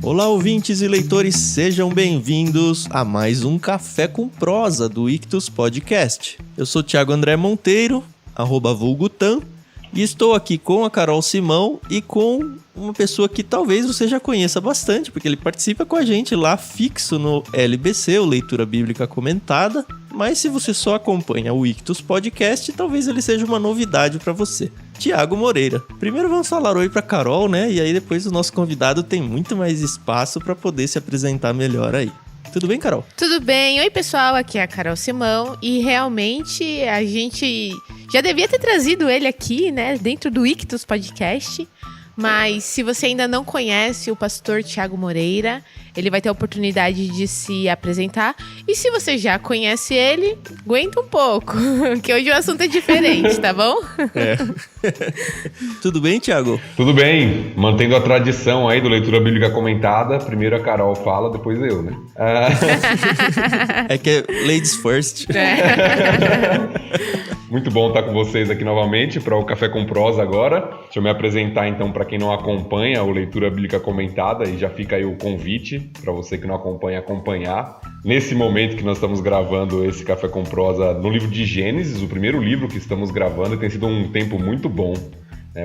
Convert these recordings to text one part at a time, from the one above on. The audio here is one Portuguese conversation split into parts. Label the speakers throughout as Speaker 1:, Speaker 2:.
Speaker 1: Olá, ouvintes e leitores, sejam bem-vindos a mais um Café com Prosa do Ictus Podcast. Eu sou Thiago André Monteiro, @vulgutan, e estou aqui com a Carol Simão e com uma pessoa que talvez você já conheça bastante, porque ele participa com a gente lá fixo no LBC, o Leitura Bíblica Comentada. Mas se você só acompanha o Ictus Podcast, talvez ele seja uma novidade para você. Thiago Moreira. Primeiro vamos falar oi para Carol, né? E aí depois o nosso convidado tem muito mais espaço para poder se apresentar melhor aí. Tudo bem, Carol?
Speaker 2: Tudo bem. Oi, pessoal. Aqui é a Carol Simão. E realmente a gente já devia ter trazido ele aqui, né? Dentro do Ictus Podcast. Mas se você ainda não conhece o pastor Thiago Moreira, ele vai ter a oportunidade de se apresentar. E se você já conhece ele, aguenta um pouco, que hoje o assunto é diferente, tá bom?
Speaker 1: É. Tudo bem, Thiago?
Speaker 3: Tudo bem, mantendo a tradição aí do Leitura Bíblica Comentada. Primeiro a Carol fala, depois eu, né?
Speaker 1: É que é ladies first.
Speaker 3: Muito bom estar com vocês aqui novamente para o Café com Prosa agora. Deixa eu me apresentar então para quem não acompanha o Leitura Bíblica Comentada, e já fica aí o convite para você que não acompanha acompanhar. Nesse momento que nós estamos gravando esse Café com Prosa no livro de Gênesis, o primeiro livro que estamos gravando, e tem sido um tempo muito bom,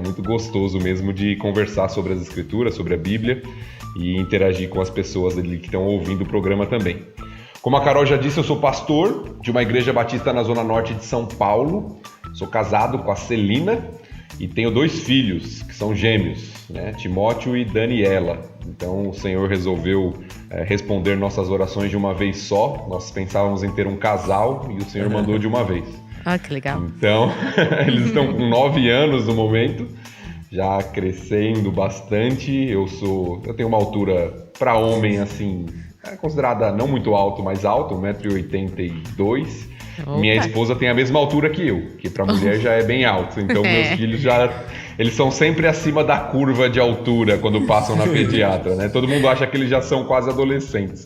Speaker 3: muito gostoso mesmo de conversar sobre as Escrituras, sobre a Bíblia e interagir com as pessoas ali que estão ouvindo o programa também. Como a Carol já disse, eu sou pastor de uma igreja batista na Zona Norte de São Paulo. Sou casado com a Celina e tenho 2 filhos, que são gêmeos, né? Timóteo e Daniela. Então o Senhor resolveu responder nossas orações de uma vez só. Nós pensávamos em ter um casal e o Senhor mandou de uma vez.
Speaker 2: Ah, que legal.
Speaker 3: Então, eles estão com 9 anos no momento, já crescendo bastante. Eu tenho uma altura para homem, assim, considerada não muito alto, mas alto, 1,82 m. Minha esposa tem a mesma altura que eu, que para mulher já é bem alto. Então meus filhos eles são sempre acima da curva de altura quando passam na pediatra, né? Todo mundo acha que eles já são quase adolescentes,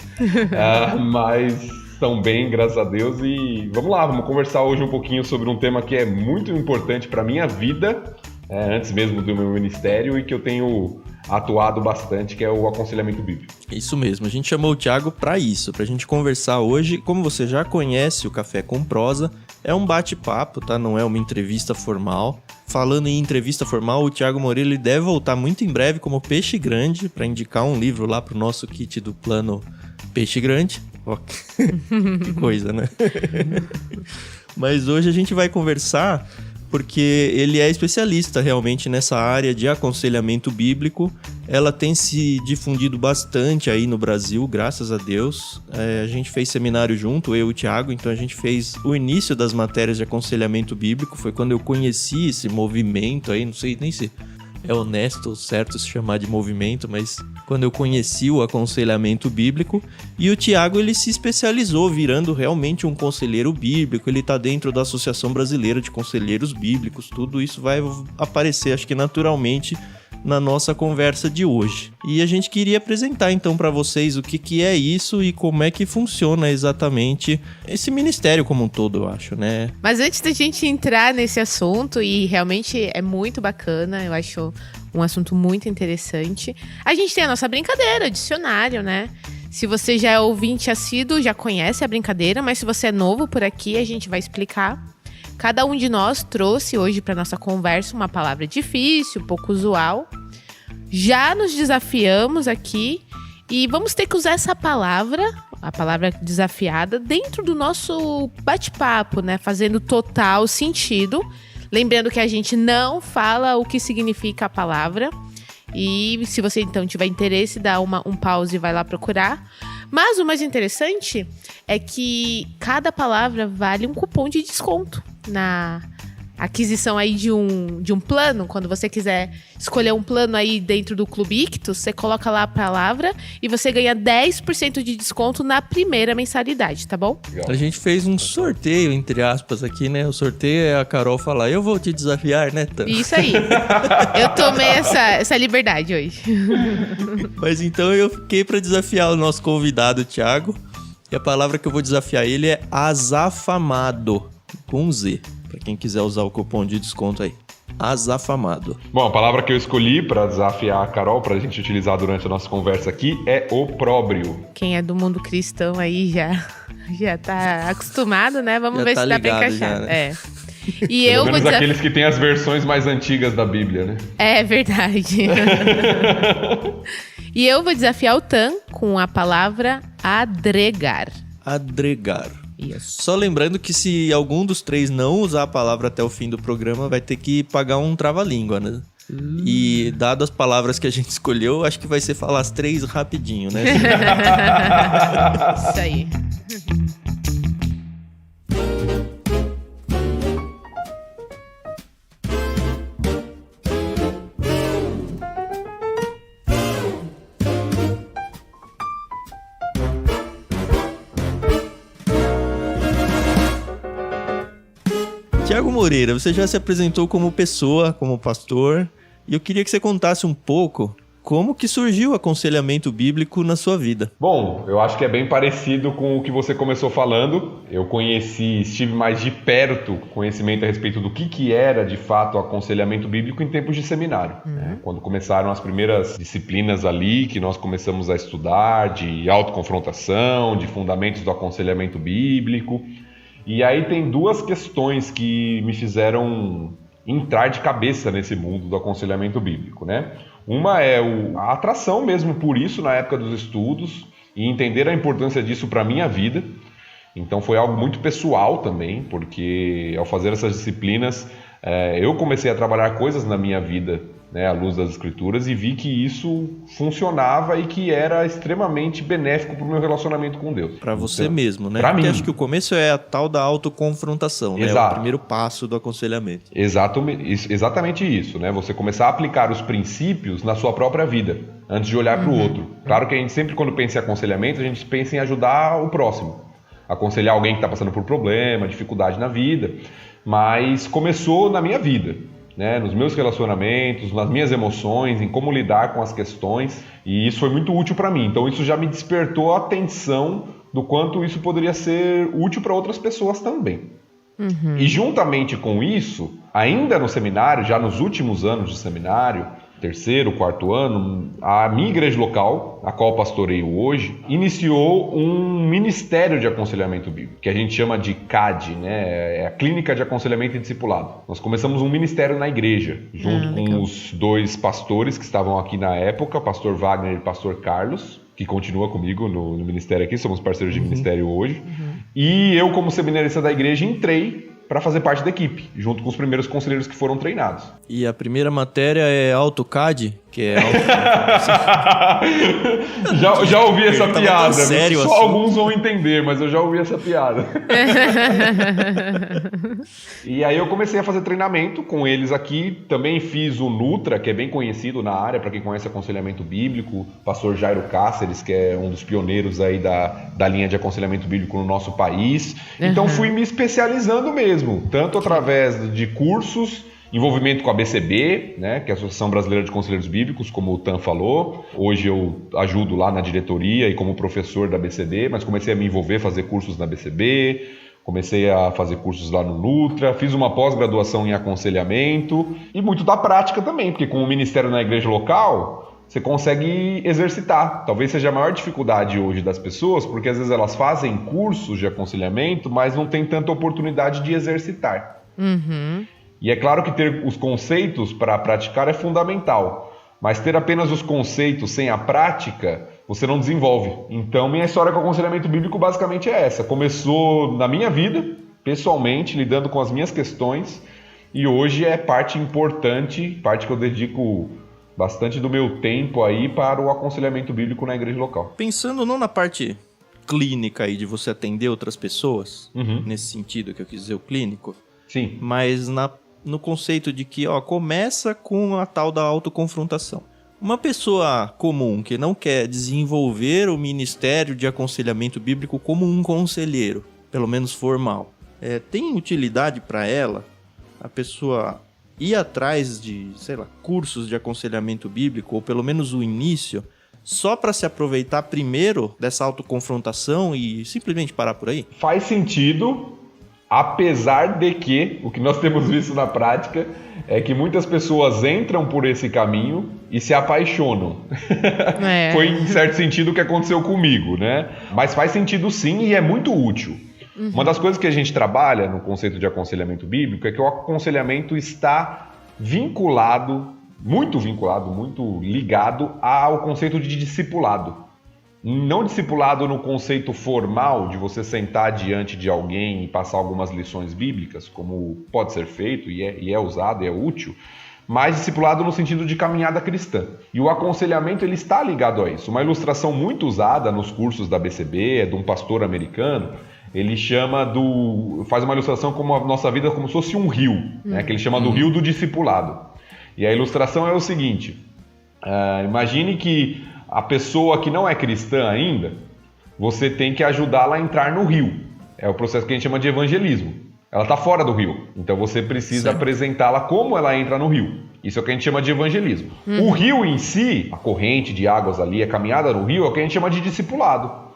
Speaker 3: mas estão bem, graças a Deus. E vamos lá, vamos conversar hoje um pouquinho sobre um tema que é muito importante para minha vida, antes mesmo do meu ministério, e que eu tenho atuado bastante, que é o aconselhamento bíblico.
Speaker 1: Isso mesmo, a gente chamou o Thiago para isso, pra gente conversar hoje. Como você já conhece o Café com Prosa, é um bate-papo, tá? Não é uma entrevista formal. Falando em entrevista formal, o Thiago Moreira ele deve voltar muito em breve como Peixe Grande, para indicar um livro lá pro nosso kit do plano Peixe Grande. Oh, que coisa, né? Mas hoje a gente vai conversar porque ele é especialista realmente nessa área de aconselhamento bíblico. Ela tem se difundido bastante aí no Brasil, graças a Deus. A gente fez seminário junto, eu e o Thiago, então a gente fez o início das matérias de aconselhamento bíblico. Foi quando eu conheci esse movimento aí, não sei nem se é honesto ou certo se chamar de movimento, mas quando eu conheci o aconselhamento bíblico. E o Thiago, ele se especializou virando realmente um conselheiro bíblico. Ele tá dentro da Associação Brasileira de Conselheiros Bíblicos. Tudo isso vai aparecer, acho que naturalmente, na nossa conversa de hoje. E a gente queria apresentar então para vocês o que é isso e como é que funciona exatamente esse ministério como um todo, eu acho, né?
Speaker 2: Mas antes da gente entrar nesse assunto, e realmente é muito bacana, eu acho um assunto muito interessante, a gente tem a nossa brincadeira, o dicionário, né? Se você já é ouvinte assíduo, já conhece a brincadeira, mas se você é novo por aqui, a gente vai explicar. Cada um de nós trouxe hoje para nossa conversa uma palavra difícil, pouco usual. Já nos desafiamos aqui e vamos ter que usar essa palavra, a palavra desafiada, dentro do nosso bate-papo, né? Fazendo total sentido. Lembrando que a gente não fala o que significa a palavra. E se você então tiver interesse, dá um pause e vai lá procurar. Mas o mais interessante é que cada palavra vale um cupom de desconto na aquisição aí de um plano. Quando você quiser escolher um plano aí dentro do Clube Ictus, você coloca lá a palavra e você ganha 10% de desconto na primeira mensalidade, tá bom?
Speaker 1: A gente fez um sorteio, entre aspas, aqui, né? O sorteio é a Carol falar, eu vou te desafiar, né, Tam?
Speaker 2: Isso aí. Eu tomei essa liberdade hoje.
Speaker 1: Mas então eu fiquei para desafiar o nosso convidado, Thiago. E a palavra que eu vou desafiar ele é azafamado, com Z, para quem quiser usar o cupom de desconto aí. Azafamado.
Speaker 3: Bom, a palavra que eu escolhi para desafiar a Carol, para a gente utilizar durante a nossa conversa aqui, é opróbrio.
Speaker 2: Quem é do mundo cristão aí já tá acostumado, né? Vamos
Speaker 1: Já
Speaker 2: ver
Speaker 1: tá
Speaker 2: se dá pra
Speaker 1: ligado
Speaker 2: encaixar.
Speaker 1: já, né?
Speaker 2: É. E eu
Speaker 3: Pelo
Speaker 2: vou
Speaker 3: menos aqueles que têm as versões mais antigas da Bíblia, né?
Speaker 2: É verdade. E eu vou desafiar o Tan com a palavra adregar.
Speaker 1: Adregar.
Speaker 2: Isso.
Speaker 1: Só lembrando que se algum dos três não usar a palavra até o fim do programa, vai ter que pagar um trava-língua, né? E dado as palavras que a gente escolheu, acho que vai ser falar as três rapidinho, né?
Speaker 2: Isso aí.
Speaker 1: Tiago Moreira, você já se apresentou como pessoa, como pastor, e eu queria que você contasse um pouco como que surgiu o aconselhamento bíblico na sua vida.
Speaker 3: Bom, eu acho que é bem parecido com o que você começou falando. Eu estive mais de perto conhecimento a respeito do que era de fato o aconselhamento bíblico em tempos de seminário. Né? Quando começaram as primeiras disciplinas ali que nós começamos a estudar, de autoconfrontação, de fundamentos do aconselhamento bíblico. E aí tem duas questões que me fizeram entrar de cabeça nesse mundo do aconselhamento bíblico, né? Uma é a atração mesmo por isso na época dos estudos e entender a importância disso para a minha vida. Então foi algo muito pessoal também, porque ao fazer essas disciplinas eu comecei a trabalhar coisas na minha vida, né, à luz das escrituras, e vi que isso funcionava e que era extremamente benéfico para o meu relacionamento com Deus.
Speaker 1: Para você mesmo, né?
Speaker 3: Para mim.
Speaker 1: Porque acho que o começo é a tal da autoconfrontação, né?
Speaker 3: Exato.
Speaker 1: É o primeiro passo do aconselhamento.
Speaker 3: Exatamente isso, né? Você começar a aplicar os princípios na sua própria vida, antes de olhar para o outro. Claro que a gente sempre, quando pensa em aconselhamento, a gente pensa em ajudar o próximo. Aconselhar alguém que está passando por problema, dificuldade na vida. Mas começou na minha vida. Né, nos meus relacionamentos, nas minhas emoções, em como lidar com as questões, e isso foi muito útil para mim. Então isso já me despertou a atenção do quanto isso poderia ser útil para outras pessoas também. E juntamente com isso, ainda no seminário, já nos últimos anos de seminário, terceiro, quarto ano, a minha igreja local, a qual pastoreio hoje, iniciou um ministério de aconselhamento bíblico, que a gente chama de CAD, né? É a Clínica de Aconselhamento e Discipulado. Nós começamos um ministério na igreja, junto com os dois pastores que estavam aqui na época, o pastor Wagner e o pastor Carlos, que continua comigo no ministério aqui, somos parceiros de ministério hoje. E eu, como seminarista da igreja, entrei para fazer parte da equipe, junto com os primeiros conselheiros que foram treinados.
Speaker 1: E a primeira matéria é AutoCAD, que é
Speaker 3: já ouvi essa piada.
Speaker 1: Sério,
Speaker 3: Só
Speaker 1: assim.
Speaker 3: alguns vão entender, mas eu já ouvi essa piada. E aí eu comecei a fazer treinamento com eles aqui. Também fiz o Nutra, que é bem conhecido na área, para quem conhece aconselhamento bíblico. O pastor Jairo Cáceres, que é um dos pioneiros aí da linha de aconselhamento bíblico no nosso país. Então fui me especializando mesmo, tanto através de cursos, envolvimento com a ABCB, né, que é a Associação Brasileira de Conselheiros Bíblicos, como o Tan falou. Hoje eu ajudo lá na diretoria e como professor da ABCB, mas comecei a me envolver, fazer cursos na ABCB, comecei a fazer cursos lá no Nutra, fiz uma pós-graduação em aconselhamento e muito da prática também, porque com o ministério na igreja local, você consegue exercitar. Talvez seja a maior dificuldade hoje das pessoas, porque às vezes elas fazem cursos de aconselhamento, mas não tem tanta oportunidade de exercitar. E é claro que ter os conceitos para praticar é fundamental, mas ter apenas os conceitos sem a prática, você não desenvolve. Então, minha história com o aconselhamento bíblico basicamente é essa. Começou na minha vida, pessoalmente, lidando com as minhas questões, e hoje é parte importante, parte que eu dedico bastante do meu tempo aí para o aconselhamento bíblico na igreja local.
Speaker 1: Pensando não na parte clínica aí de você atender outras pessoas, nesse sentido que eu quis dizer, o clínico,
Speaker 3: Sim.
Speaker 1: mas no conceito de que, começa com a tal da autoconfrontação. Uma pessoa comum que não quer desenvolver o ministério de aconselhamento bíblico como um conselheiro, pelo menos formal, tem utilidade para ela a pessoa ir atrás de, cursos de aconselhamento bíblico, ou pelo menos o início, só para se aproveitar primeiro dessa autoconfrontação e simplesmente parar por aí?
Speaker 3: Faz sentido Apesar de que, o que nós temos visto na prática, é que muitas pessoas entram por esse caminho e se apaixonam. Foi, em certo sentido, o que aconteceu comigo, né? Mas faz sentido sim e é muito útil. Uma das coisas que a gente trabalha no conceito de aconselhamento bíblico é que o aconselhamento está vinculado, muito ligado ao conceito de discipulado. Não discipulado no conceito formal de você sentar diante de alguém e passar algumas lições bíblicas, como pode ser feito e é usado, e é útil, mas discipulado no sentido de caminhada cristã. E o aconselhamento ele está ligado a isso. Uma ilustração muito usada nos cursos da BCB é de um pastor americano. Ele faz uma ilustração como a nossa vida como se fosse um rio, né, que ele chama do rio do discipulado. E a ilustração é o seguinte, imagine que a pessoa que não é cristã ainda, você tem que ajudá-la a entrar no rio. É o processo que a gente chama de evangelismo. Ela está fora do rio, então você precisa apresentá-la como ela entra no rio. Isso é o que a gente chama de evangelismo. O rio em si, a corrente de águas ali, a caminhada no rio, é o que a gente chama de discipulado.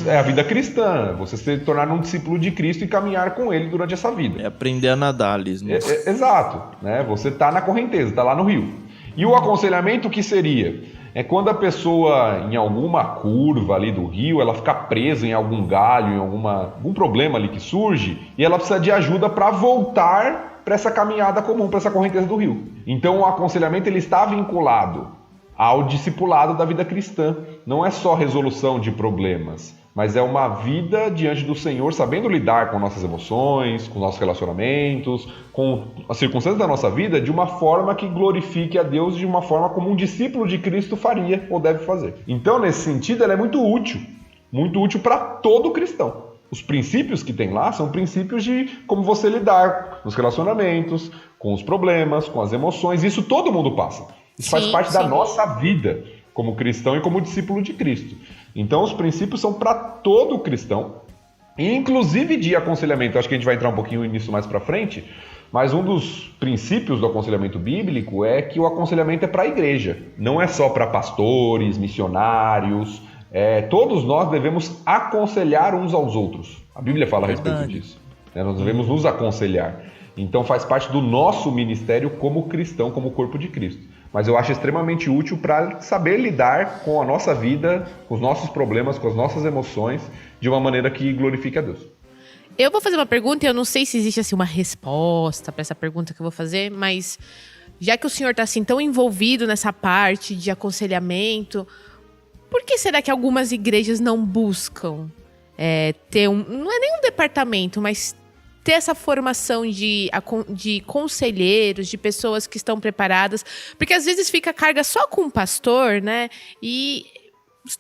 Speaker 3: É a vida cristã, você se tornar um discípulo de Cristo e caminhar com ele durante essa vida.
Speaker 1: É aprender a nadar, Liz.
Speaker 3: Exato, né? Você está na correnteza, está lá no rio. E o aconselhamento, o que seria? É quando a pessoa, em alguma curva ali do rio, ela fica presa em algum galho, em algum problema ali que surge, e ela precisa de ajuda para voltar para essa caminhada comum, para essa correnteza do rio. Então o aconselhamento ele está vinculado ao discipulado da vida cristã. Não é só resolução de problemas, mas é uma vida diante do Senhor, sabendo lidar com nossas emoções, com nossos relacionamentos, com as circunstâncias da nossa vida, de uma forma que glorifique a Deus, de uma forma como um discípulo de Cristo faria ou deve fazer. Então, nesse sentido, ela é muito útil para todo cristão. Os princípios que tem lá são princípios de como você lidar nos relacionamentos, com os problemas, com as emoções. Isso todo mundo passa. Isso faz parte da nossa vida como cristão e como discípulo de Cristo. Então, os princípios são para todo cristão, inclusive de aconselhamento. Acho que a gente vai entrar um pouquinho nisso mais para frente, mas um dos princípios do aconselhamento bíblico é que o aconselhamento é para a igreja. Não é só para pastores, missionários. Todos nós devemos aconselhar uns aos outros. A Bíblia fala a respeito disso. Nós devemos nos aconselhar. Então, faz parte do nosso ministério como cristão, como corpo de Cristo. Mas eu acho extremamente útil para saber lidar com a nossa vida, com os nossos problemas, com as nossas emoções, de uma maneira que glorifique a Deus.
Speaker 2: Eu vou fazer uma pergunta e eu não sei se existe assim, uma resposta para essa pergunta que eu vou fazer, mas já que o senhor está assim, tão envolvido nessa parte de aconselhamento, por que será que algumas igrejas não buscam ter não é nem um departamento, mas ter essa formação de conselheiros, de pessoas que estão preparadas, porque às vezes fica a carga só com o pastor, né? E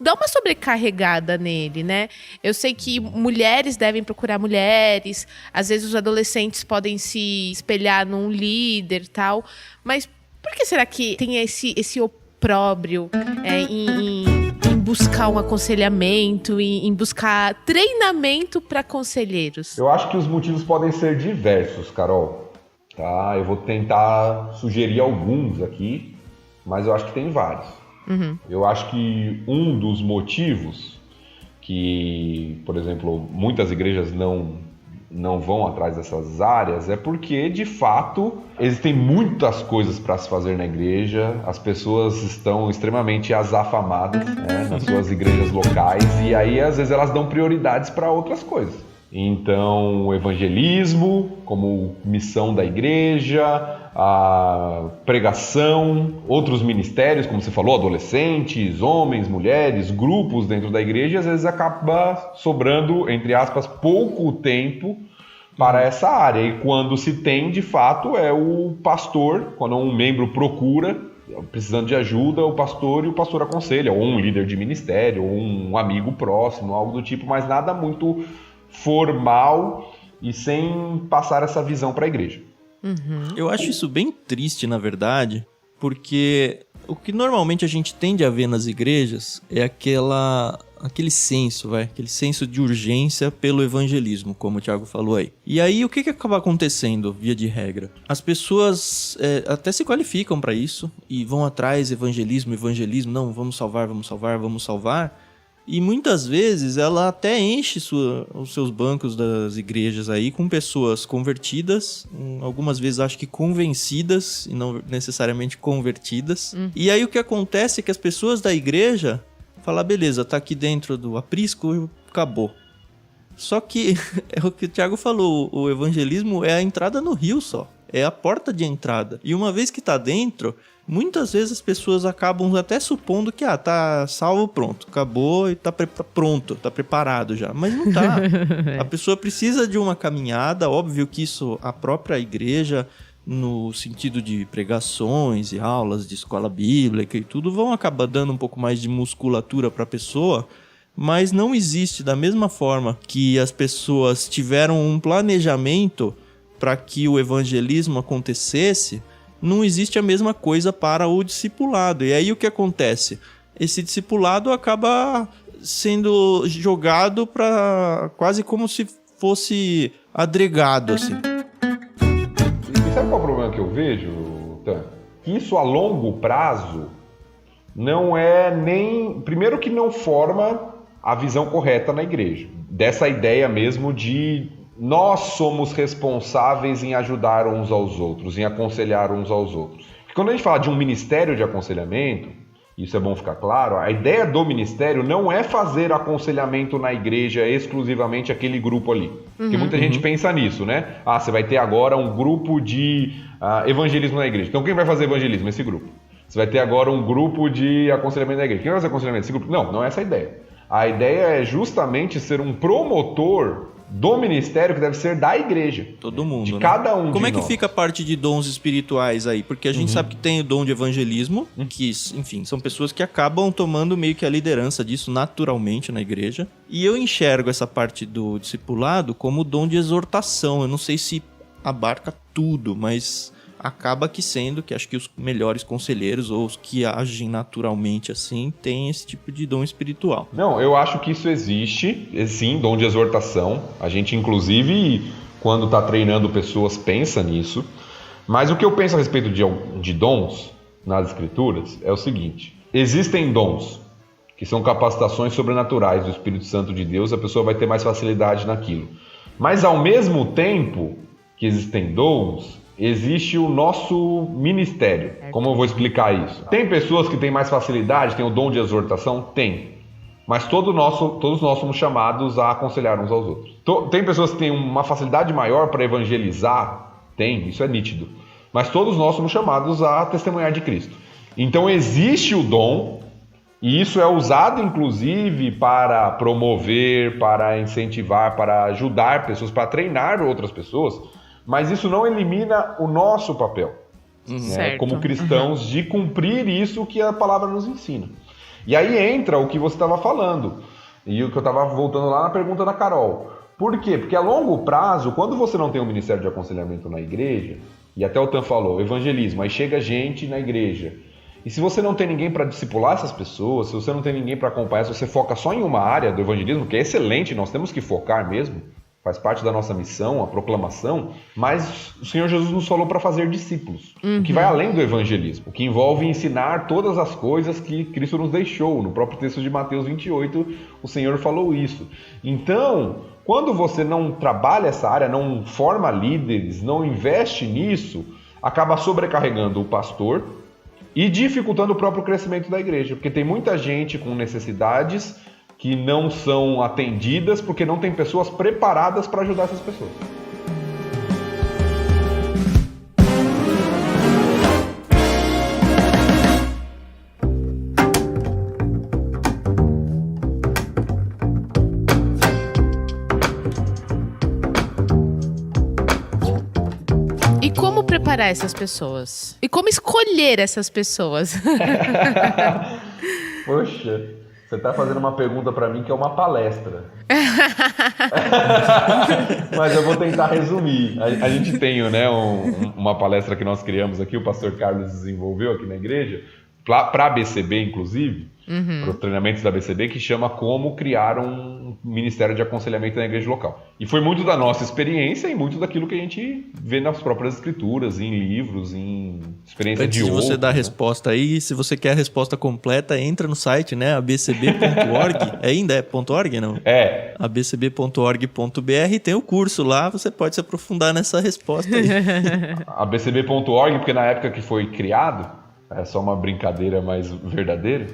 Speaker 2: dá uma sobrecarregada nele, né? Eu sei que mulheres devem procurar mulheres, às vezes os adolescentes podem se espelhar num líder e tal, mas por que será que tem esse opróbrio em buscar um aconselhamento, em buscar treinamento para conselheiros?
Speaker 3: Eu acho que os motivos podem ser diversos, Carol. Tá? Eu vou tentar sugerir alguns aqui, mas eu acho que tem vários. Eu acho que um dos motivos que, por exemplo, muitas igrejas não vão atrás dessas áreas é porque, de fato, existem muitas coisas para se fazer na igreja, as pessoas estão extremamente azafamadas, né, nas suas igrejas locais, e aí, às vezes, elas dão prioridades para outras coisas. Então, o evangelismo como missão da igreja, a pregação, outros ministérios, como você falou, adolescentes, homens, mulheres, grupos dentro da igreja, e às vezes acaba sobrando, entre aspas, pouco tempo para essa área. E quando se tem, de fato, é o pastor, quando um membro procura, precisando de ajuda, o pastor aconselha, ou um líder de ministério, ou um amigo próximo, algo do tipo, mas nada muito formal e sem passar essa visão para a igreja.
Speaker 1: Eu acho isso bem triste, na verdade, porque o que normalmente a gente tende a ver nas igrejas é aquele senso de urgência pelo evangelismo, como o Thiago falou aí. E aí, o que acaba acontecendo, via de regra? As pessoas até se qualificam para isso e vão atrás, evangelismo, não, vamos salvar, E muitas vezes ela até enche os seus bancos das igrejas aí com pessoas convertidas, algumas vezes acho que convencidas e não necessariamente convertidas. E aí o que acontece é que as pessoas da igreja falam, beleza, tá aqui dentro do aprisco, acabou. Só que é o que o Thiago falou, o evangelismo é a entrada no rio só. É a porta de entrada. E uma vez que tá dentro, muitas vezes as pessoas acabam até supondo que, tá salvo, pronto, acabou e tá pronto, tá preparado já. Mas não tá. A pessoa precisa de uma caminhada, óbvio que isso, a própria igreja, no sentido de pregações e aulas de escola bíblica e tudo, vão acabar dando um pouco mais de musculatura pra pessoa, mas não existe, da mesma forma que as pessoas tiveram um planejamento para que o evangelismo acontecesse, não existe a mesma coisa para o discipulado. E aí o que acontece? Esse discipulado acaba sendo jogado para quase como se fosse agregado, assim.
Speaker 3: E sabe qual é o problema que eu vejo, Tan? Que isso a longo prazo não é nem... Primeiro que não forma a visão correta na igreja. Dessa ideia mesmo de nós somos responsáveis em ajudar uns aos outros, em aconselhar uns aos outros. Porque quando a gente fala de um ministério de aconselhamento, isso é bom ficar claro, a ideia do ministério não é fazer aconselhamento na igreja exclusivamente aquele grupo ali. Porque muita gente pensa nisso, né? Você vai ter agora um grupo de evangelismo na igreja. Então quem vai fazer evangelismo? Esse grupo. Você vai ter agora um grupo de aconselhamento na igreja. Quem vai fazer aconselhamento? Esse grupo. Não é essa a ideia. A ideia é justamente ser um promotor do ministério que deve ser da igreja.
Speaker 1: Todo mundo,
Speaker 3: de
Speaker 1: né?
Speaker 3: cada um.
Speaker 1: Como
Speaker 3: de
Speaker 1: é que
Speaker 3: nós.
Speaker 1: fica a parte de dons espirituais aí? Porque a gente sabe que tem o dom de evangelismo, que, enfim, são pessoas que acabam tomando meio que a liderança disso naturalmente na igreja. E eu enxergo essa parte do discipulado como o dom de exortação. Eu não sei se abarca tudo, mas acaba que sendo que acho que os melhores conselheiros ou os que agem naturalmente assim têm esse tipo de dom espiritual.
Speaker 3: Não, eu acho que isso existe, sim, dom de exortação. A gente, inclusive, quando está treinando pessoas, pensa nisso. Mas o que eu penso a respeito de dons nas escrituras é o seguinte: existem dons que são capacitações sobrenaturais do Espírito Santo de Deus, a pessoa vai ter mais facilidade naquilo. Mas ao mesmo tempo que existem dons, existe o nosso ministério. Como eu vou explicar isso? Tem pessoas que têm mais facilidade, têm o dom de exortação? Tem. Mas todos nós somos chamados a aconselhar uns aos outros. Tem pessoas que têm uma facilidade maior para evangelizar? Tem, isso é nítido. Mas todos nós somos chamados a testemunhar de Cristo. Então existe o dom, e isso é usado inclusive para promover, para incentivar, para ajudar pessoas, para treinar outras pessoas. Mas isso não elimina o nosso papel, né, como cristãos, de cumprir isso que a palavra nos ensina. E aí entra o que você estava falando, e o que eu estava voltando lá na pergunta da Carol. Por quê? Porque a longo prazo, quando você não tem um ministério de aconselhamento na igreja, e até o Tan falou, evangelismo, aí chega gente na igreja, e se você não tem ninguém para discipular essas pessoas, se você não tem ninguém para acompanhar, se você foca só em uma área do evangelismo, que é excelente, nós temos que focar mesmo, faz parte da nossa missão, a proclamação, mas o Senhor Jesus nos falou para fazer discípulos, o que vai além do evangelismo, o que envolve ensinar todas as coisas que Cristo nos deixou. No próprio texto de Mateus 28, o Senhor falou isso. Então, quando você não trabalha essa área, não forma líderes, não investe nisso, acaba sobrecarregando o pastor e dificultando o próprio crescimento da igreja, porque tem muita gente com necessidades que não são atendidas porque não tem pessoas preparadas para ajudar essas pessoas.
Speaker 2: E como preparar essas pessoas? E como escolher essas pessoas?
Speaker 3: Poxa, você está fazendo uma pergunta para mim que é uma palestra. Mas eu vou tentar resumir. A gente tem, né, uma palestra que nós criamos aqui, o pastor Carlos desenvolveu aqui na igreja, para a BCB, inclusive, para os treinamentos da BCB, que chama Como Criar um Ministério de Aconselhamento na Igreja Local. E foi muito da nossa experiência e muito daquilo que a gente vê nas próprias escrituras, em livros, em experiência
Speaker 1: Antes
Speaker 3: de outros.
Speaker 1: Você dar a resposta aí, se você quer a resposta completa, entra no site, né, abcb.org. Ainda é .org, não?
Speaker 3: É.
Speaker 1: abcb.org.br, tem o curso lá, você pode se aprofundar nessa resposta aí.
Speaker 3: abcb.org, porque na época que foi criado, é só uma brincadeira mais verdadeira,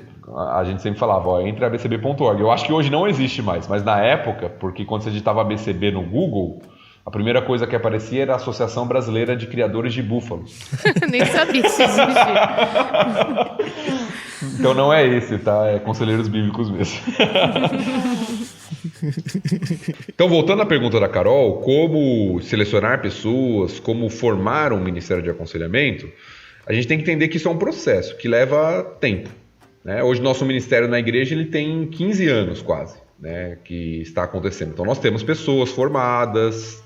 Speaker 3: a gente sempre falava, ó, entre abcb.org. Eu acho que hoje não existe mais, mas na época, porque quando você digitava ABCB no Google, a primeira coisa que aparecia era a Associação Brasileira de Criadores de Búfalos.
Speaker 2: Nem sabia que isso existia.
Speaker 3: Então não é esse, tá? É Conselheiros Bíblicos mesmo. Então, voltando à pergunta da Carol, como selecionar pessoas, como formar um ministério de aconselhamento, a gente tem que entender que isso é um processo que leva tempo. Né? Hoje, nosso ministério na igreja ele tem 15 anos quase, né, que está acontecendo. Então, nós temos pessoas formadas,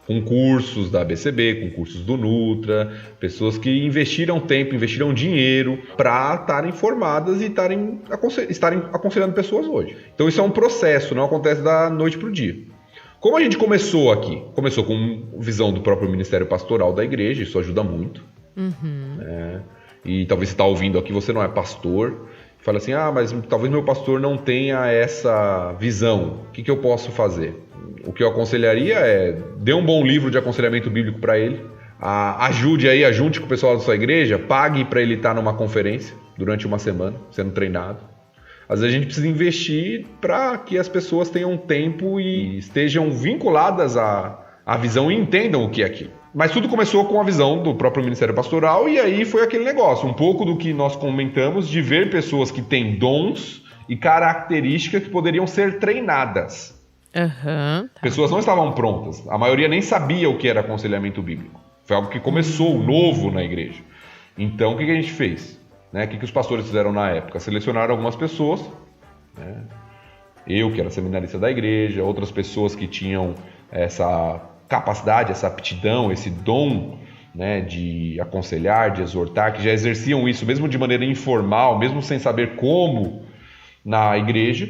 Speaker 3: com cursos da ABCB, com cursos do Nutra, pessoas que investiram tempo, investiram dinheiro para estarem formadas e estarem aconselhando pessoas hoje. Então, isso é um processo, não acontece da noite para o dia. Como a gente começou aqui? Começou com visão do próprio Ministério Pastoral da igreja, isso ajuda muito. E talvez você está ouvindo aqui, você não é pastor, fala assim, mas talvez meu pastor não tenha essa visão, o que eu posso fazer? O que eu aconselharia é, dê um bom livro de aconselhamento bíblico para ele, junte com o pessoal da sua igreja, pague para ele estar numa conferência durante uma semana, sendo treinado. Às vezes a gente precisa investir para que as pessoas tenham tempo e estejam vinculadas à visão e entendam o que é aquilo. Mas tudo começou com a visão do próprio Ministério Pastoral e aí foi aquele negócio, um pouco do que nós comentamos de ver pessoas que têm dons e características que poderiam ser treinadas. Pessoas não estavam prontas, a maioria nem sabia o que era aconselhamento bíblico. Foi algo que começou novo na igreja. Então o que a gente fez? Né? O que os pastores fizeram na época? Selecionaram algumas pessoas, né? Eu que era seminarista da igreja, outras pessoas que tinham essa capacidade, essa aptidão, esse dom, né, de aconselhar, de exortar, que já exerciam isso mesmo de maneira informal, mesmo sem saber como na igreja,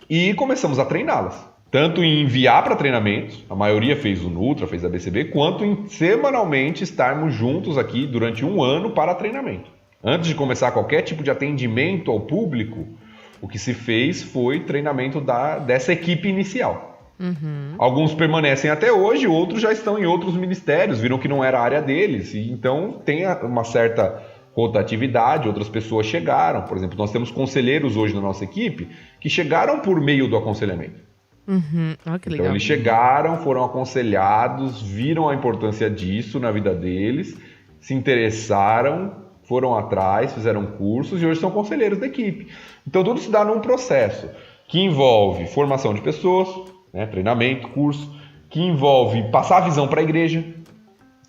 Speaker 3: e começamos a treiná-las. Tanto em enviar para treinamentos, a maioria fez o Nutra, fez a BCB, quanto em semanalmente estarmos juntos aqui durante um ano para treinamento. Antes de começar qualquer tipo de atendimento ao público, o que se fez foi treinamento dessa equipe inicial. Alguns permanecem até hoje, outros já estão em outros ministérios, viram que não era a área deles, e então tem uma certa rotatividade, outras pessoas chegaram. Por exemplo, nós temos conselheiros hoje na nossa equipe que chegaram por meio do aconselhamento.
Speaker 2: Que legal.
Speaker 3: Então eles chegaram, foram aconselhados, viram a importância disso na vida deles, se interessaram, foram atrás, fizeram cursos e hoje são conselheiros da equipe. Então tudo se dá num processo que envolve formação de pessoas, né, treinamento, curso, que envolve passar a visão para a igreja.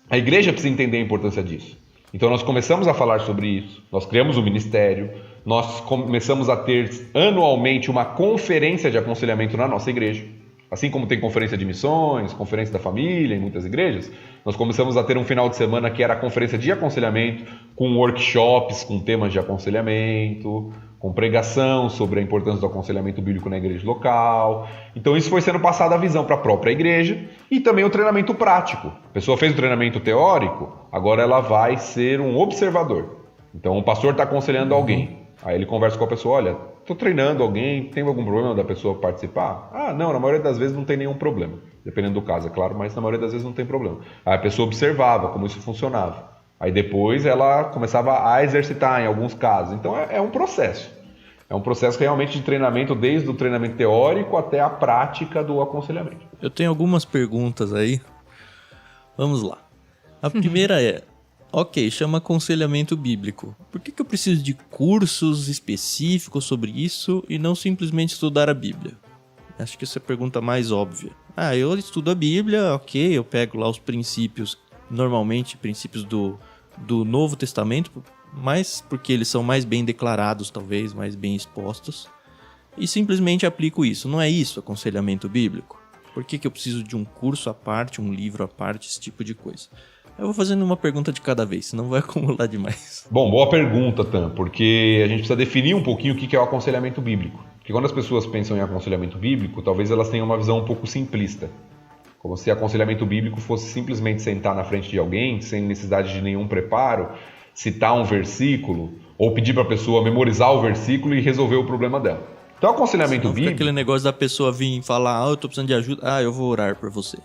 Speaker 3: A igreja precisa entender a importância disso. Então nós começamos a falar sobre isso, nós criamos um ministério, nós começamos a ter anualmente uma conferência de aconselhamento na nossa igreja. Assim como tem conferência de missões, conferência da família em muitas igrejas, nós começamos a ter um final de semana que era a conferência de aconselhamento, com workshops, com temas de aconselhamento, com pregação sobre a importância do aconselhamento bíblico na igreja local. Então isso foi sendo passado a visão para a própria igreja e também o treinamento prático. A pessoa fez o treinamento teórico, agora ela vai ser um observador. Então o pastor está aconselhando alguém, aí ele conversa com a pessoa, olha, estou treinando alguém, tem algum problema da pessoa participar? Não, na maioria das vezes não tem nenhum problema. Dependendo do caso, é claro, mas na maioria das vezes não tem problema. Aí a pessoa observava como isso funcionava. Aí depois ela começava a exercitar em alguns casos. Então é um processo. É um processo realmente de treinamento, desde o treinamento teórico até a prática do aconselhamento.
Speaker 1: Eu tenho algumas perguntas aí. Vamos lá. A primeira é, ok, chama aconselhamento bíblico. Por que eu preciso de cursos específicos sobre isso e não simplesmente estudar a Bíblia? Acho que essa é a pergunta mais óbvia. Eu estudo a Bíblia, ok, eu pego lá os princípios, normalmente princípios do Novo Testamento, mas porque eles são mais bem declarados, talvez, mais bem expostos, e simplesmente aplico isso. Não é isso aconselhamento bíblico? Por que eu preciso de um curso à parte, um livro à parte, esse tipo de coisa? Eu vou fazendo uma pergunta de cada vez, senão vai acumular demais.
Speaker 3: Bom, boa pergunta, Tan, porque a gente precisa definir um pouquinho o que é o aconselhamento bíblico. Porque quando as pessoas pensam em aconselhamento bíblico, talvez elas tenham uma visão um pouco simplista. Como se aconselhamento bíblico fosse simplesmente sentar na frente de alguém, sem necessidade de nenhum preparo, citar um versículo, ou pedir para a pessoa memorizar o versículo e resolver o problema dela. Então, aconselhamento
Speaker 1: Senão
Speaker 3: bíblico...
Speaker 1: fica aquele negócio da pessoa vir e falar, eu tô precisando de ajuda, eu vou orar por você.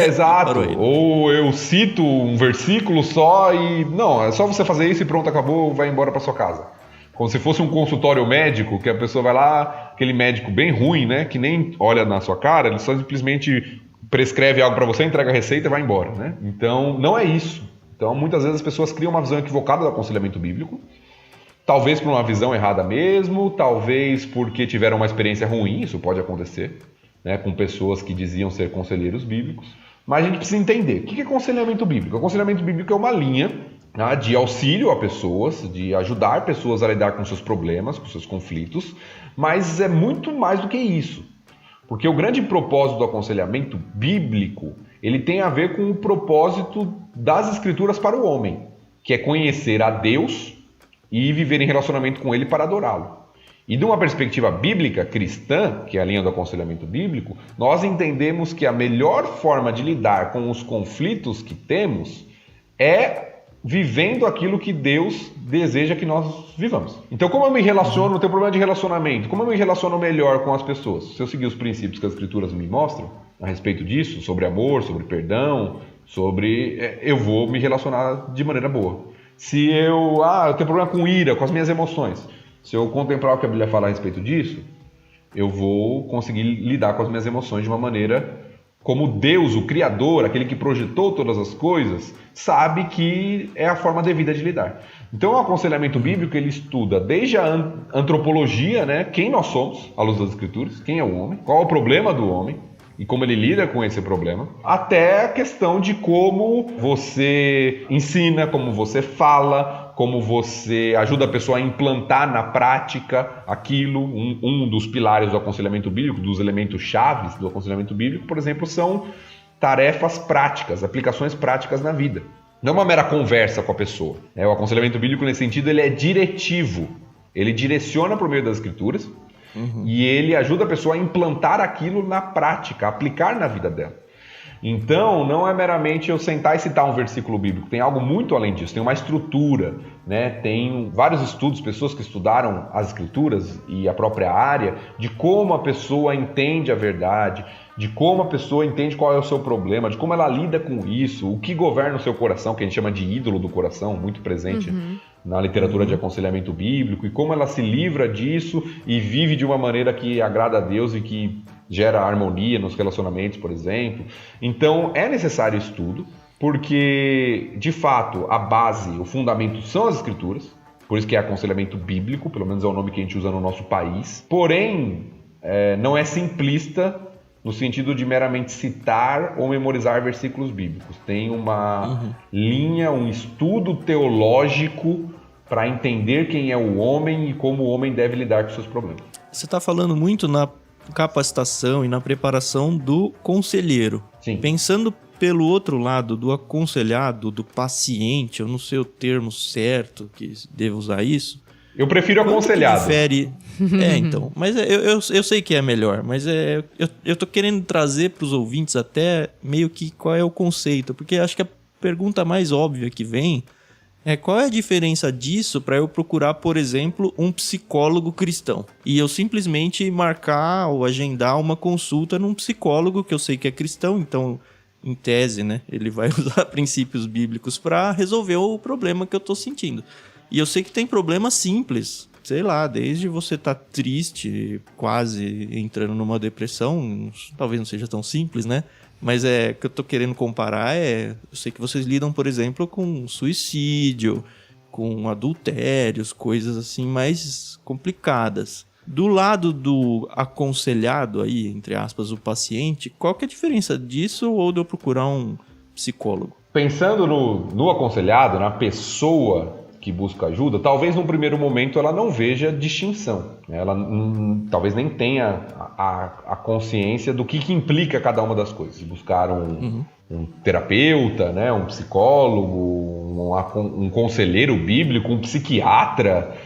Speaker 3: Exato. Ou eu cito um versículo só e... Não, é só você fazer isso e pronto, acabou, vai embora para sua casa. Como se fosse um consultório médico, que a pessoa vai lá, aquele médico bem ruim, né, que nem olha na sua cara, ele só simplesmente prescreve algo para você, entrega a receita e vai embora, né? Então, não é isso. Então, muitas vezes as pessoas criam uma visão equivocada do aconselhamento bíblico, talvez por uma visão errada mesmo, talvez porque tiveram uma experiência ruim, isso pode acontecer, né, com pessoas que diziam ser conselheiros bíblicos, mas a gente precisa entender, o que é aconselhamento bíblico? Aconselhamento bíblico é uma linha, né, de auxílio a pessoas, de ajudar pessoas a lidar com seus problemas, com seus conflitos, mas é muito mais do que isso. Porque o grande propósito do aconselhamento bíblico, ele tem a ver com o propósito das Escrituras para o homem, que é conhecer a Deus e viver em relacionamento com Ele para adorá-lo. E de uma perspectiva bíblica cristã, que é a linha do aconselhamento bíblico, nós entendemos que a melhor forma de lidar com os conflitos que temos é vivendo aquilo que Deus deseja que nós vivamos. Então, como eu me relaciono, tem um problema de relacionamento, como eu me relaciono melhor com as pessoas? Se eu seguir os princípios que as Escrituras me mostram a respeito disso, sobre amor, sobre perdão, eu vou me relacionar de maneira boa. Se eu tenho problema com ira, com as minhas emoções, se eu contemplar o que a Bíblia fala a respeito disso, eu vou conseguir lidar com as minhas emoções de uma maneira como Deus, o Criador, aquele que projetou todas as coisas, sabe que é a forma devida de lidar. Então, o aconselhamento bíblico, ele estuda desde a antropologia, né, quem nós somos, à luz das Escrituras, quem é o homem, qual é o problema do homem e como ele lida com esse problema, até a questão de como você ensina, como você fala, como você ajuda a pessoa a implantar na prática aquilo. Um dos pilares do aconselhamento bíblico, dos elementos chaves do aconselhamento bíblico, por exemplo, são tarefas práticas, aplicações práticas na vida. Não é uma mera conversa com a pessoa. O aconselhamento bíblico, nesse sentido, ele é diretivo. Ele direciona por meio das Escrituras e ele ajuda a pessoa a implantar aquilo na prática, a aplicar na vida dela. Então, não é meramente eu sentar e citar um versículo bíblico, tem algo muito além disso, tem uma estrutura, né? Tem vários estudos, pessoas que estudaram as Escrituras e a própria área, de como a pessoa entende a verdade, de como a pessoa entende qual é o seu problema, de como ela lida com isso, o que governa o seu coração, que a gente chama de ídolo do coração, muito presente na literatura de aconselhamento bíblico, e como ela se livra disso e vive de uma maneira que agrada a Deus e que gera harmonia nos relacionamentos, por exemplo. Então, é necessário estudo, porque, de fato, a base, o fundamento são as Escrituras, por isso que é aconselhamento bíblico, pelo menos é o nome que a gente usa no nosso país. Porém, não é simplista no sentido de meramente citar ou memorizar versículos bíblicos. Tem uma linha, um estudo teológico para entender quem é o homem e como o homem deve lidar com seus problemas.
Speaker 1: Você está falando muito na capacitação e na preparação do conselheiro.
Speaker 3: Sim.
Speaker 1: Pensando pelo outro lado, do aconselhado, do paciente, eu não sei o termo certo que devo usar isso.
Speaker 3: Eu prefiro aconselhado.
Speaker 1: Difere... então. Mas eu sei que é melhor, mas eu tô querendo trazer para os ouvintes até meio que qual é o conceito, porque acho que a pergunta mais óbvia que vem é qual é a diferença disso para eu procurar, por exemplo, um psicólogo cristão e eu simplesmente marcar ou agendar uma consulta num psicólogo que eu sei que é cristão, então, em tese, né, ele vai usar princípios bíblicos para resolver o problema que eu tô sentindo. E eu sei que tem problemas simples, sei lá, desde você estar triste, quase entrando numa depressão, talvez não seja tão simples, né? Mas o que eu tô querendo comparar eu sei que vocês lidam, por exemplo, com suicídio, com adultérios, coisas assim mais complicadas. Do lado do aconselhado aí, entre aspas, o paciente, qual que é a diferença disso ou de eu procurar um psicólogo?
Speaker 3: Pensando no aconselhado, na pessoa que busca ajuda, talvez num primeiro momento ela não veja distinção, né? Ela talvez nem tenha a consciência do que implica cada uma das coisas. Buscar um terapeuta, né? Um psicólogo, um conselheiro bíblico, um psiquiatra.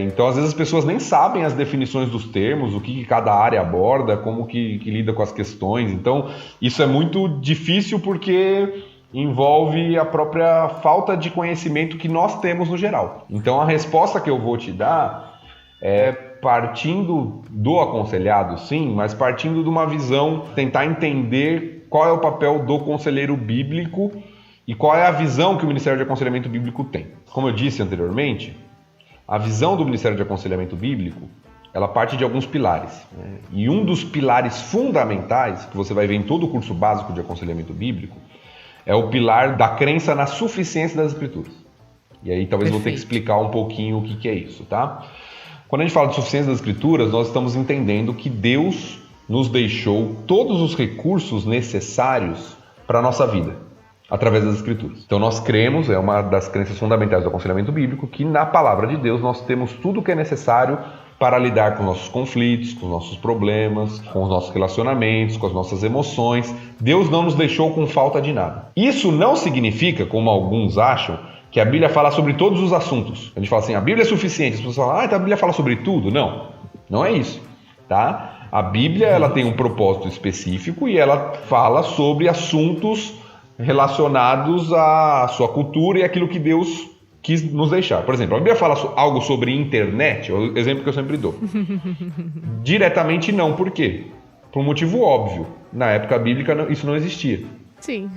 Speaker 3: Então, às vezes, as pessoas nem sabem as definições dos termos, o que cada área aborda, como que lida com as questões. Então, isso é muito difícil porque envolve a própria falta de conhecimento que nós temos no geral. Então, a resposta que eu vou te dar é partindo do aconselhado, sim, mas partindo de uma visão, tentar entender qual é o papel do conselheiro bíblico e qual é a visão que o Ministério de Aconselhamento Bíblico tem. Como eu disse anteriormente, a visão do Ministério de Aconselhamento Bíblico, ela parte de alguns pilares, né? E um dos pilares fundamentais, que você vai ver em todo o curso básico de aconselhamento bíblico, é o pilar da crença na suficiência das Escrituras. E aí talvez eu vou ter que explicar um pouquinho o que é isso, tá? Quando a gente fala de suficiência das Escrituras, nós estamos entendendo que Deus nos deixou todos os recursos necessários para a nossa vida, através das Escrituras. Então nós cremos, é uma das crenças fundamentais do aconselhamento bíblico, que na palavra de Deus nós temos tudo o que é necessário para lidar com nossos conflitos, com os nossos problemas, com os nossos relacionamentos, com as nossas emoções. Deus não nos deixou com falta de nada. Isso não significa, como alguns acham, que a Bíblia fala sobre todos os assuntos. A gente fala assim, a Bíblia é suficiente. As pessoas falam, então a Bíblia fala sobre tudo. Não, não é isso, tá? A Bíblia, ela tem um propósito específico e ela fala sobre assuntos relacionados à sua cultura e aquilo que Deus quis nos deixar. Por exemplo, a Bíblia fala algo sobre internet, é o exemplo que eu sempre dou. Diretamente não, por quê? Por um motivo óbvio. Na época bíblica isso não existia.
Speaker 2: Sim.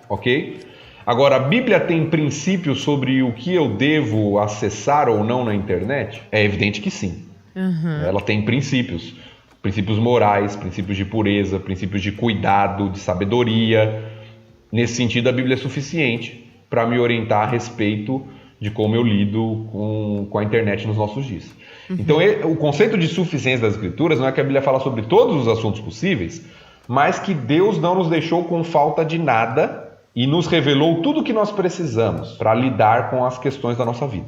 Speaker 3: Ok? Agora, a Bíblia tem princípios sobre o que eu devo acessar ou não na internet? É evidente que sim. Ela tem princípios. Princípios morais, princípios de pureza, princípios de cuidado, de sabedoria. Nesse sentido, a Bíblia é suficiente para me orientar a respeito de como eu lido com a internet nos nossos dias. Então, o conceito de suficiência das Escrituras não é que a Bíblia fala sobre todos os assuntos possíveis, mas que Deus não nos deixou com falta de nada e nos revelou tudo o que nós precisamos para lidar com as questões da nossa vida.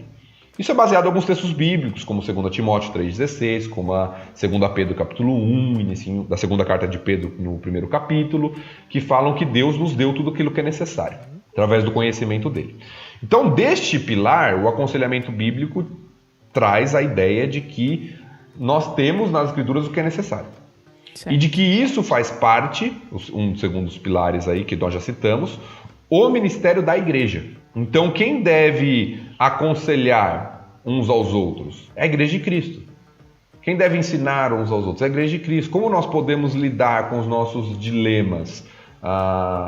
Speaker 3: Isso é baseado em alguns textos bíblicos, como 2 Timóteo 3,16, como a 2 Pedro capítulo 1, início da segunda carta de Pedro no primeiro capítulo, que falam que Deus nos deu tudo aquilo que é necessário, através do conhecimento dele. Então, deste pilar, o aconselhamento bíblico traz a ideia de que nós temos nas Escrituras o que é necessário. Certo. E de que isso faz parte, segundo os pilares aí que nós já citamos, o ministério da igreja. Então, quem deve aconselhar uns aos outros? É a igreja de Cristo. Quem deve ensinar uns aos outros? É a igreja de Cristo. Como nós podemos lidar com os nossos dilemas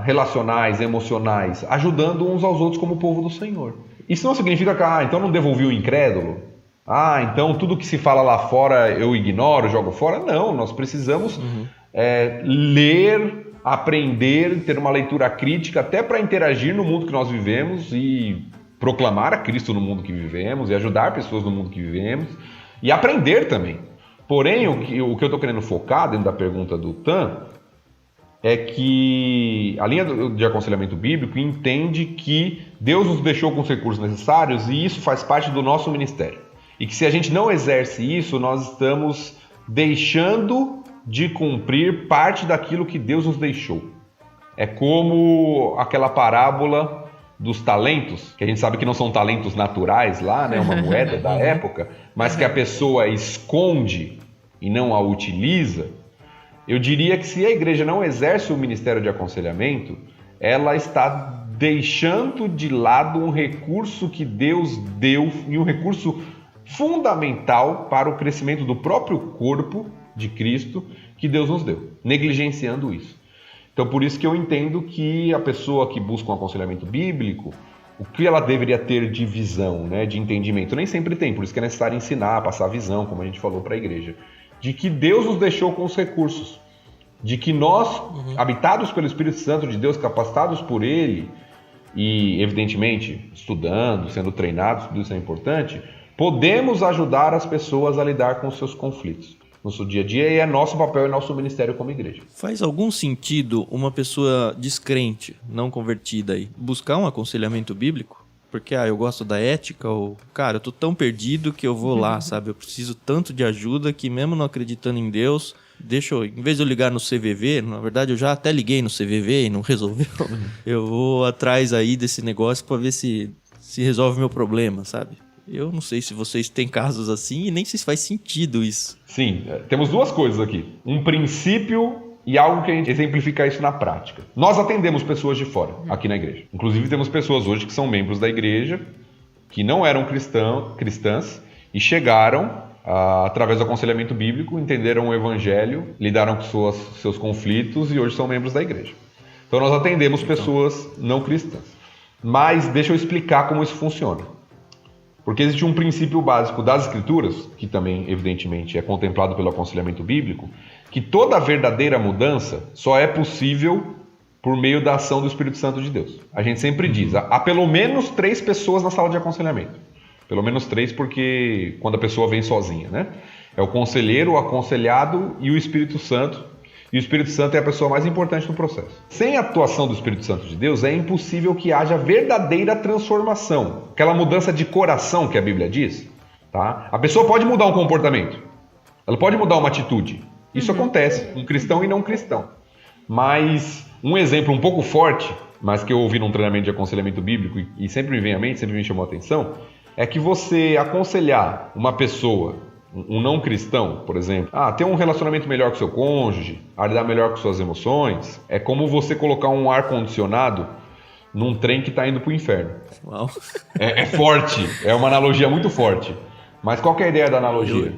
Speaker 3: relacionais, emocionais, ajudando uns aos outros como o povo do Senhor? Isso não significa que, então não devolvi o incrédulo? Então tudo que se fala lá fora eu ignoro, jogo fora? Não, nós precisamos ler, aprender, ter uma leitura crítica até para interagir no mundo que nós vivemos e proclamar a Cristo no mundo que vivemos e ajudar pessoas no mundo que vivemos e aprender também. Porém, o que eu estou querendo focar dentro da pergunta do Tan é que a linha de aconselhamento bíblico entende que Deus nos deixou com os recursos necessários e isso faz parte do nosso ministério. E que se a gente não exerce isso, nós estamos deixando de cumprir parte daquilo que Deus nos deixou. É como aquela parábola dos talentos, que a gente sabe que não são talentos naturais lá, né, uma moeda da época, mas que a pessoa esconde e não a utiliza. Eu diria que se a igreja não exerce o ministério de aconselhamento, ela está deixando de lado um recurso que Deus deu e um recurso fundamental para o crescimento do próprio corpo de Cristo que Deus nos deu, negligenciando isso. Então, por isso que eu entendo que a pessoa que busca um aconselhamento bíblico, o que ela deveria ter de visão, né, de entendimento, nem sempre tem, por isso que é necessário ensinar, passar visão, como a gente falou para a igreja, de que Deus nos deixou com os recursos, de que nós, habitados pelo Espírito Santo de Deus, capacitados por Ele, e evidentemente estudando, sendo treinados, tudo isso é importante, podemos ajudar as pessoas a lidar com os seus conflitos no seu dia a dia e é nosso papel e nosso ministério como igreja.
Speaker 1: Faz algum sentido uma pessoa descrente, não convertida aí, buscar um aconselhamento bíblico? porque eu gosto da ética, ou, cara, eu tô tão perdido que eu vou lá, sabe? Eu preciso tanto de ajuda que mesmo não acreditando em Deus, em vez de eu ligar no CVV, na verdade eu já até liguei no CVV e não resolveu, eu vou atrás aí desse negócio pra ver se resolve meu problema, sabe? Eu não sei se vocês têm casos assim e nem sei se faz sentido isso.
Speaker 3: Sim, temos duas coisas aqui. Um princípio e algo que a gente exemplifica isso na prática. Nós atendemos pessoas de fora, aqui na igreja. Inclusive temos pessoas hoje que são membros da igreja, que não eram cristãs e chegaram através do aconselhamento bíblico, entenderam o evangelho, lidaram com seus conflitos e hoje são membros da igreja. Então nós atendemos pessoas não cristãs. Mas deixa eu explicar como isso funciona. Porque existe um princípio básico das Escrituras, que também, evidentemente, é contemplado pelo aconselhamento bíblico, que toda verdadeira mudança só é possível por meio da ação do Espírito Santo de Deus. A gente sempre diz, há pelo menos 3 pessoas na sala de aconselhamento. Pelo menos 3 porque quando a pessoa vem sozinha, né? É o conselheiro, o aconselhado e o Espírito Santo. E o Espírito Santo é a pessoa mais importante no processo. Sem a atuação do Espírito Santo de Deus, é impossível que haja verdadeira transformação. Aquela mudança de coração que a Bíblia diz. Tá? A pessoa pode mudar um comportamento. Ela pode mudar uma atitude. Isso acontece com cristão e não cristão. Mas um exemplo um pouco forte, mas que eu ouvi num treinamento de aconselhamento bíblico e sempre me vem à mente, sempre me chamou a atenção, é que você aconselhar uma pessoa, um não cristão, por exemplo, ter um relacionamento melhor com seu cônjuge, a lidar melhor com suas emoções, é como você colocar um ar-condicionado num trem que está indo para o inferno.
Speaker 1: Uau.
Speaker 3: É forte, é uma analogia muito forte. Mas qual que é a ideia da analogia?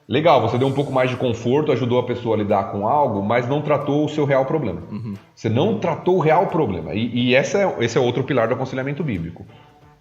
Speaker 3: Legal, você deu um pouco mais de conforto, ajudou a pessoa a lidar com algo, mas não tratou o seu real problema. Você não tratou o real problema. E esse é outro pilar do aconselhamento bíblico.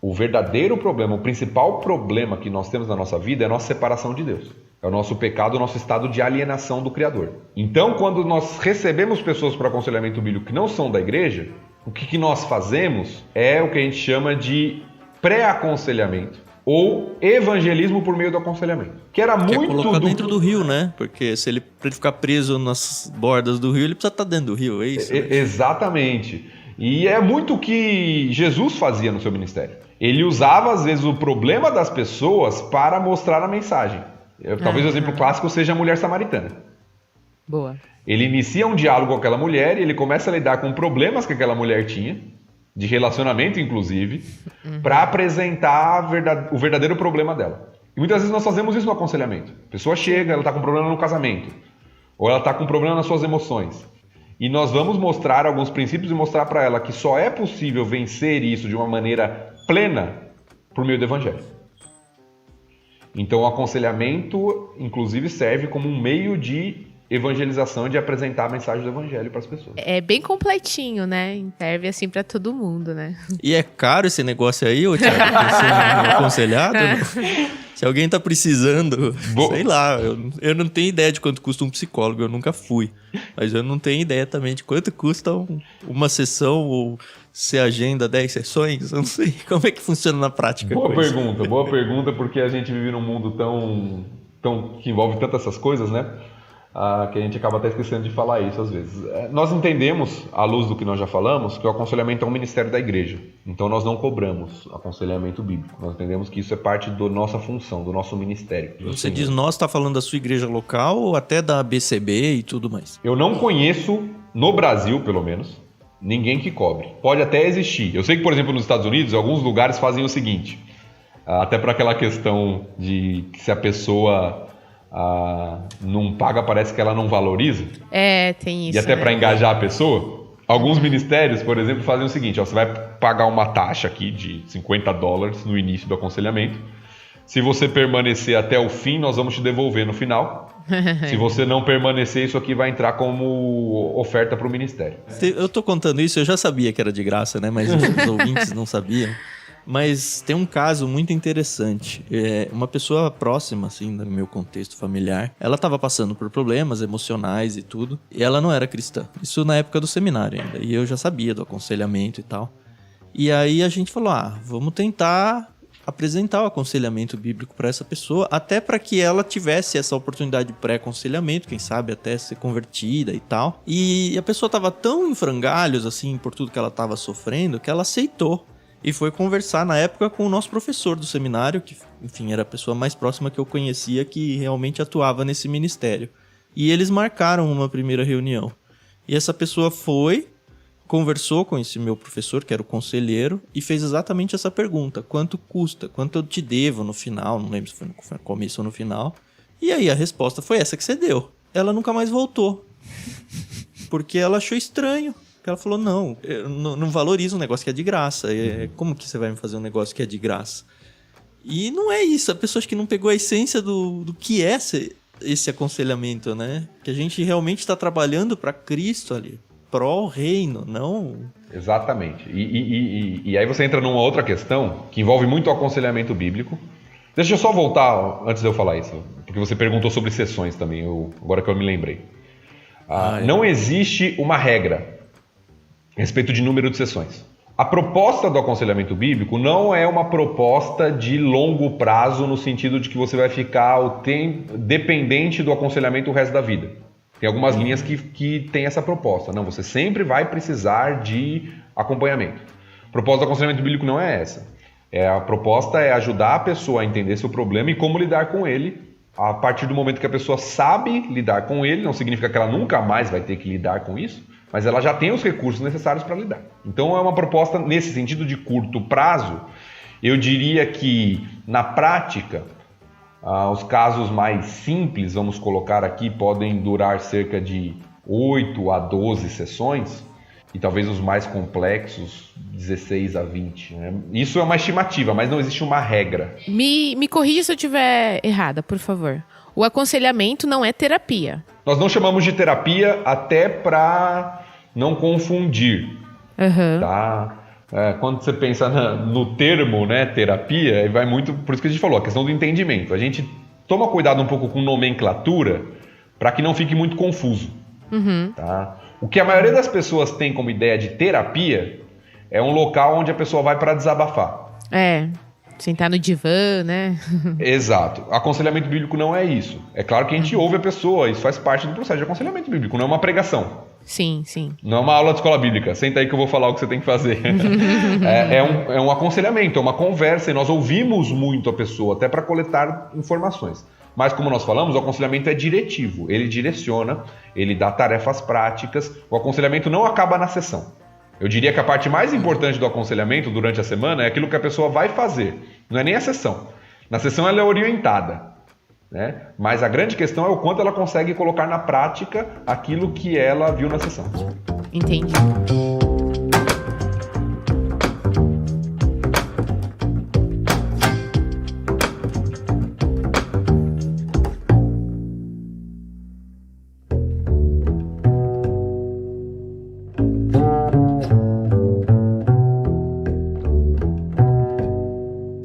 Speaker 3: O verdadeiro problema, o principal problema que nós temos na nossa vida é a nossa separação de Deus. É o nosso pecado, o nosso estado de alienação do Criador. Então, quando nós recebemos pessoas para aconselhamento bíblico que não são da igreja, o que nós fazemos é o que a gente chama de pré-aconselhamento ou evangelismo por meio do aconselhamento. Que era muito...
Speaker 1: É colocar dentro do rio, né? Porque se ele ficar preso nas bordas do rio, ele precisa estar dentro do rio, é isso?
Speaker 3: Exatamente. E é muito o que Jesus fazia no seu ministério. Ele usava, às vezes, o problema das pessoas para mostrar a mensagem. Talvez o exemplo clássico seja a mulher samaritana.
Speaker 2: Boa.
Speaker 3: Ele inicia um diálogo com aquela mulher e ele começa a lidar com problemas que aquela mulher tinha, de relacionamento, inclusive, para apresentar o verdadeiro problema dela. E muitas vezes nós fazemos isso no aconselhamento. A pessoa chega, ela está com problema no casamento, ou ela está com problema nas suas emoções. E nós vamos mostrar alguns princípios e mostrar para ela que só é possível vencer isso de uma maneira plena por meio do Evangelho. Então o aconselhamento, inclusive, serve como um meio de evangelização e de apresentar a mensagem do Evangelho para as pessoas.
Speaker 2: É bem completinho, né? Serve assim para todo mundo, né?
Speaker 1: E é caro esse negócio aí, ô Thiago? Ser aconselhado? Se alguém tá precisando, sei lá, eu não tenho ideia de quanto custa um psicólogo, eu nunca fui. Mas eu não tenho ideia também de quanto custa uma sessão ou se agenda 10 sessões, eu não sei como é que funciona na prática.
Speaker 3: Boa pergunta, porque a gente vive num mundo tão que envolve tantas essas coisas, né? Que a gente acaba até esquecendo de falar isso às vezes. Nós entendemos, à luz do que nós já falamos, que o aconselhamento é um ministério da igreja. Então nós não cobramos aconselhamento bíblico. Nós entendemos que isso é parte da nossa função, do nosso ministério.
Speaker 1: Você diz nós, está falando da sua igreja local ou até da ABCB e tudo mais?
Speaker 3: Eu não conheço, no Brasil pelo menos, ninguém que cobre. Pode até existir. Eu sei que, por exemplo, nos Estados Unidos, alguns lugares fazem o seguinte, até para aquela questão de que se a pessoa... não paga, parece que ela não valoriza.
Speaker 2: Tem isso.
Speaker 3: E até para engajar a pessoa, alguns ministérios, por exemplo, fazem o seguinte: você vai pagar uma taxa aqui de $50 no início do aconselhamento. Se você permanecer até o fim, nós vamos te devolver no final. Se você não permanecer, isso aqui vai entrar como oferta para o ministério.
Speaker 1: Eu tô contando isso, eu já sabia que era de graça, né? Mas os ouvintes não sabiam. Mas tem um caso muito interessante. Uma pessoa próxima, assim, do meu contexto familiar, ela estava passando por problemas emocionais e tudo, e ela não era cristã. Isso na época do seminário ainda. E eu já sabia do aconselhamento e tal. E aí a gente falou, vamos tentar apresentar o aconselhamento bíblico para essa pessoa, até para que ela tivesse essa oportunidade de pré-aconselhamento, quem sabe até ser convertida e tal. E a pessoa estava tão em frangalhos, assim, por tudo que ela estava sofrendo, que ela aceitou. e foi conversar na época com o nosso professor do seminário, que, enfim, era a pessoa mais próxima que eu conhecia que realmente atuava nesse ministério. E eles marcaram uma primeira reunião. E essa pessoa foi, conversou com esse meu professor, que era o conselheiro, e fez exatamente essa pergunta: quanto custa? Quanto eu te devo no final? Não lembro se foi no começo ou no final. E aí a resposta foi essa que você deu. Ela nunca mais voltou. Porque ela achou estranho. Ela falou, não, eu não valorizo um negócio que é de graça. Como que você vai me fazer um negócio que é de graça? E não é isso. A pessoa que não pegou a essência do que é esse aconselhamento, né? Que a gente realmente está trabalhando para Cristo ali. Pró reino, não...
Speaker 3: Exatamente. E aí você entra numa outra questão que envolve muito o aconselhamento bíblico. Deixa eu só voltar antes de eu falar isso, porque você perguntou sobre sessões também, agora que eu me lembrei. Não existe uma regra a respeito de número de sessões. A proposta do aconselhamento bíblico não é uma proposta de longo prazo, no sentido de que você vai ficar dependente do aconselhamento o resto da vida. Tem algumas linhas que tem essa proposta. Não, você sempre vai precisar de acompanhamento. A proposta do aconselhamento bíblico não é essa. A proposta é ajudar a pessoa a entender seu problema e como lidar com ele. A partir do momento que a pessoa sabe lidar com ele, não significa que ela nunca mais vai ter que lidar com isso, mas ela já tem os recursos necessários para lidar. Então é uma proposta nesse sentido de curto prazo. Eu diria que na prática, os casos mais simples, vamos colocar aqui, podem durar cerca de 8 a 12 sessões, e talvez os mais complexos 16 a 20. Né? Isso é uma estimativa, mas não existe uma regra.
Speaker 2: Me corrija se eu estiver errada, por favor. O aconselhamento não é terapia.
Speaker 3: Nós não chamamos de terapia até para não confundir.
Speaker 2: Uhum.
Speaker 3: Tá? Quando você pensa no termo, né, terapia, vai muito... Por isso que a gente falou, a questão do entendimento. A gente toma cuidado um pouco com nomenclatura para que não fique muito confuso.
Speaker 2: Uhum.
Speaker 3: Tá? O que a maioria das pessoas tem como ideia de terapia é um local onde a pessoa vai para desabafar.
Speaker 2: Sentar no divã, né?
Speaker 3: Exato. Aconselhamento bíblico não é isso. É claro que a gente ouve a pessoa, isso faz parte do processo de aconselhamento bíblico, não é uma pregação.
Speaker 2: Sim, sim.
Speaker 3: Não é uma aula de escola bíblica. Senta aí que eu vou falar o que você tem que fazer. É um aconselhamento, é uma conversa, e nós ouvimos muito a pessoa, até para coletar informações. Mas como nós falamos, o aconselhamento é diretivo. Ele direciona, ele dá tarefas práticas. O aconselhamento não acaba na sessão. Eu diria que a parte mais importante do aconselhamento durante a semana é aquilo que a pessoa vai fazer. Não é nem a sessão. Na sessão ela é orientada, né? Mas a grande questão é o quanto ela consegue colocar na prática aquilo que ela viu na sessão.
Speaker 2: Entendi.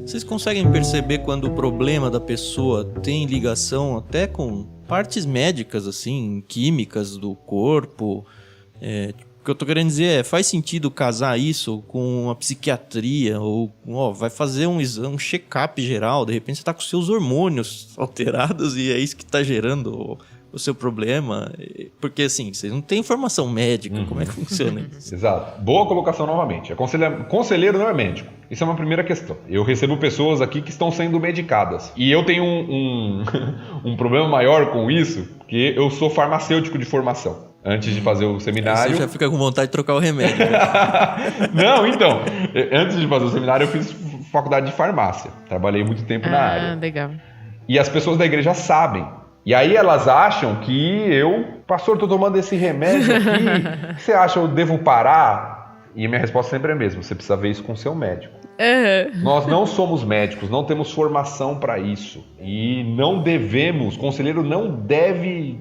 Speaker 1: Vocês conseguem perceber quando o problema da pessoa tem ligação até com partes médicas, assim, químicas do corpo? O que eu tô querendo dizer faz sentido casar isso com a psiquiatria? Ou vai fazer um exame, um check-up geral, de repente você tá com seus hormônios alterados e é isso que tá gerando o seu problema? Porque assim, vocês não têm informação médica, como é que funciona isso?
Speaker 3: Exato. Boa colocação novamente. Conselheiro não é médico. Isso é uma primeira questão. Eu recebo pessoas aqui que estão sendo medicadas. E eu tenho um problema maior com isso, porque eu sou farmacêutico de formação. Antes de fazer o seminário...
Speaker 1: Aí você já fica com vontade de trocar o remédio. Né?
Speaker 3: Não, então. Antes de fazer o seminário, eu fiz faculdade de farmácia. Trabalhei muito tempo na área.
Speaker 2: Ah, legal.
Speaker 3: E as pessoas da igreja sabem. E aí elas acham que pastor, tô tomando esse remédio aqui, o que você acha, eu devo parar? E a minha resposta sempre é a mesma, você precisa ver isso com o seu médico.
Speaker 2: Uhum.
Speaker 3: Nós não somos médicos, não temos formação para isso. E não devemos, conselheiro não deve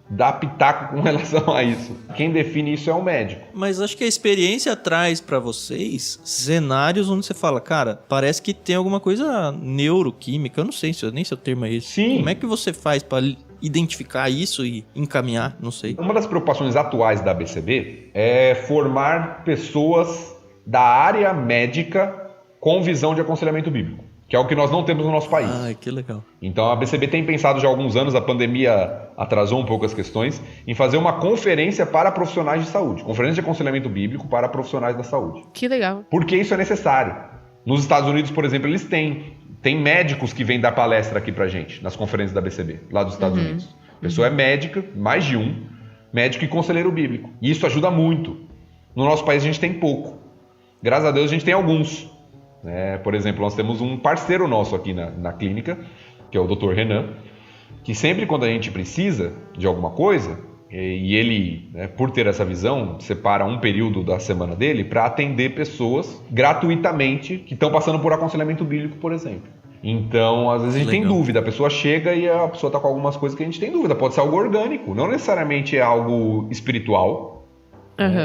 Speaker 3: dar pitaco com relação a isso. Quem define isso é o médico.
Speaker 1: Mas acho que a experiência traz pra vocês cenários onde você fala, cara, parece que tem alguma coisa neuroquímica, eu não sei nem se o termo é esse.
Speaker 3: Sim.
Speaker 1: Como é que você faz pra identificar isso e encaminhar? Não sei.
Speaker 3: Uma das preocupações atuais da ABCB é formar pessoas da área médica com visão de aconselhamento bíblico. que é o que nós não temos no nosso país.
Speaker 1: Ah, que legal.
Speaker 3: Então a BCB tem pensado já há alguns anos, a pandemia atrasou um pouco as questões, em fazer uma conferência para profissionais de saúde, conferência de aconselhamento bíblico para profissionais da saúde.
Speaker 2: Que legal.
Speaker 3: Porque isso é necessário. Nos Estados Unidos, por exemplo, eles têm médicos que vêm dar palestra aqui pra gente, nas conferências da BCB, lá dos Estados Unidos. A pessoa é médica, mais de um, médico e conselheiro bíblico. E isso ajuda muito. No nosso país a gente tem pouco. Graças a Deus a gente tem alguns. Por exemplo, nós temos um parceiro nosso aqui na clínica, que é o Dr. Renan, que sempre quando a gente precisa de alguma coisa, e ele, por ter essa visão, separa um período da semana dele para atender pessoas gratuitamente que estão passando por aconselhamento bíblico, por exemplo. Então, às vezes a gente tem dúvida, a pessoa chega e a pessoa está com algumas coisas que a gente tem dúvida. Pode ser algo orgânico, não necessariamente é algo espiritual.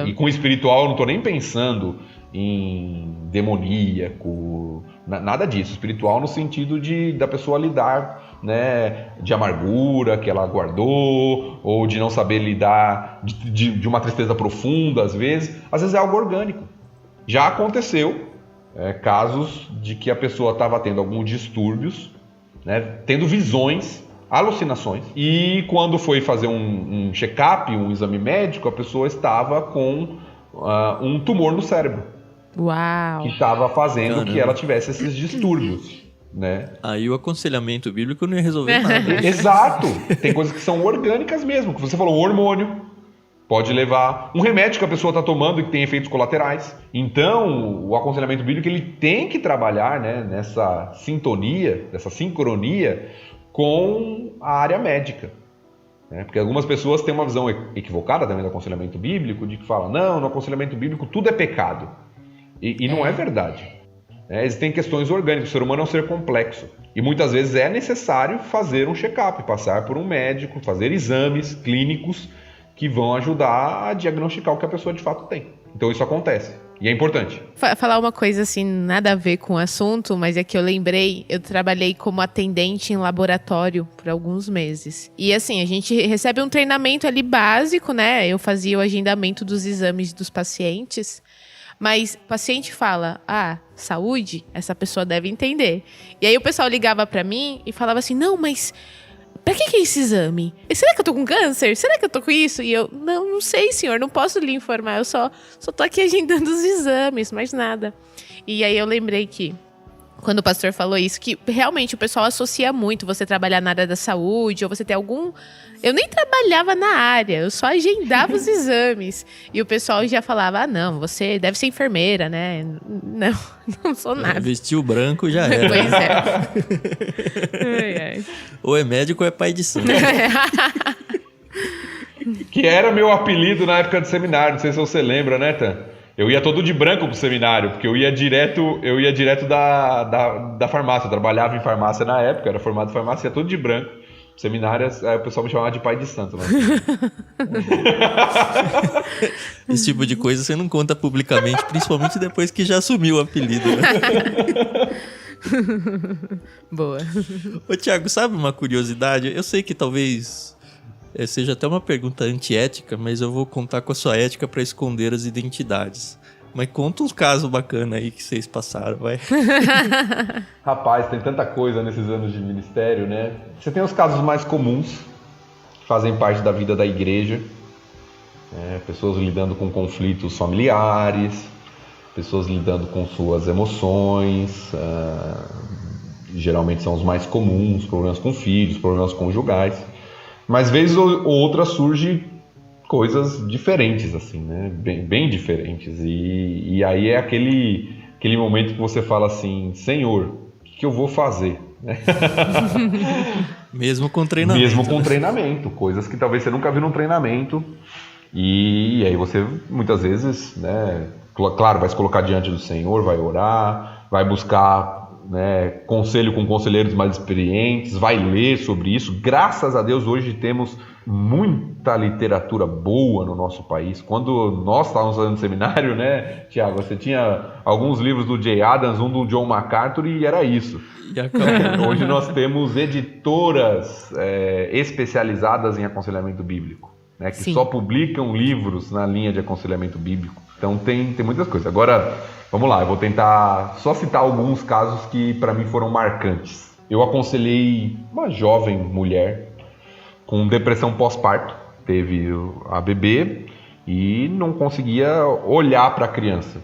Speaker 3: E com espiritual eu não estou nem pensando em demoníaco, nada disso. Espiritual no sentido da pessoa lidar, de amargura que ela guardou, ou de não saber lidar de uma tristeza profunda, às vezes é algo orgânico. Já aconteceu casos de que a pessoa estava tendo alguns distúrbios, tendo visões, alucinações, e quando foi fazer um check-up, um exame médico, a pessoa estava com um tumor no cérebro.
Speaker 2: Uau!
Speaker 3: Que estava fazendo que ela tivesse esses distúrbios.
Speaker 1: Aí o aconselhamento bíblico não ia resolver nada.
Speaker 3: Exato! Tem coisas que são orgânicas mesmo, que você falou, um hormônio pode levar, um remédio que a pessoa está tomando e que tem efeitos colaterais. Então, o aconselhamento bíblico ele tem que trabalhar nessa sintonia, nessa sincronia com a área médica. Porque algumas pessoas têm uma visão equivocada também do aconselhamento bíblico, de que fala, não, no aconselhamento bíblico tudo é pecado. E não é verdade. Existem questões orgânicas, o ser humano é um ser complexo. E muitas vezes é necessário fazer um check-up, passar por um médico, fazer exames clínicos que vão ajudar a diagnosticar o que a pessoa de fato tem. Então isso acontece. E é importante.
Speaker 2: Falar uma coisa assim, nada a ver com o assunto, mas é que eu lembrei, eu trabalhei como atendente em laboratório por alguns meses. E assim, a gente recebe um treinamento ali básico, Eu fazia o agendamento dos exames dos pacientes. Mas o paciente fala, saúde, essa pessoa deve entender. E aí o pessoal ligava pra mim e falava assim, não, mas pra que é esse exame? Será que eu tô com câncer? Será que eu tô com isso? E eu, não sei, senhor, não posso lhe informar, eu só tô aqui agendando os exames, mais nada. E aí eu lembrei que, quando o pastor falou isso, que realmente o pessoal associa muito você trabalhar na área da saúde, ou você ter algum... Eu nem trabalhava na área, eu só agendava os exames. E o pessoal já falava, não, você deve ser enfermeira, Não sou nada.
Speaker 1: Vestiu branco já era.
Speaker 2: Pois é.
Speaker 1: Ou é médico ou é pai de santo.
Speaker 3: Que era meu apelido na época do seminário, não sei se você lembra, Tan? Eu ia todo de branco pro seminário, porque eu ia direto da farmácia. Eu trabalhava em farmácia na época, era formado em farmácia, ia todo de branco. Seminário, aí o pessoal me chamava de pai de santo.
Speaker 1: Esse tipo de coisa você não conta publicamente, principalmente depois que já assumiu o apelido.
Speaker 2: Boa.
Speaker 1: Ô, Thiago, sabe uma curiosidade? Eu sei que talvez seja até uma pergunta antiética, mas eu vou contar com a sua ética para esconder as identidades. Mas conta uns casos bacanas aí que vocês passaram, vai.
Speaker 3: Rapaz, tem tanta coisa nesses anos de ministério, Você tem os casos mais comuns, que fazem parte da vida da igreja. Pessoas lidando com conflitos familiares, pessoas lidando com suas emoções. Geralmente são os mais comuns, problemas com filhos, problemas conjugais. Mas vez ou outra surge coisas diferentes, assim, bem diferentes. E aí é aquele momento que você fala assim, Senhor, o que eu vou fazer?
Speaker 1: Mesmo com treinamento.
Speaker 3: Mesmo com treinamento, coisas que talvez você nunca viu num treinamento. E aí você, muitas vezes, claro, vai se colocar diante do Senhor, vai orar, vai buscar conselho com conselheiros mais experientes, vai ler sobre isso. Graças a Deus hoje temos muita literatura boa no nosso país. Quando nós estávamos fazendo seminário, Tiago, você tinha alguns livros do Jay Adams, um do John MacArthur e era isso. Hoje nós temos editoras especializadas em aconselhamento bíblico, que só publicam livros na linha de aconselhamento bíblico. Então tem muitas coisas. Agora, Vamos lá, eu vou tentar só citar alguns casos que para mim foram marcantes. Eu aconselhei uma jovem mulher com depressão pós-parto, teve a bebê e não conseguia olhar para a criança.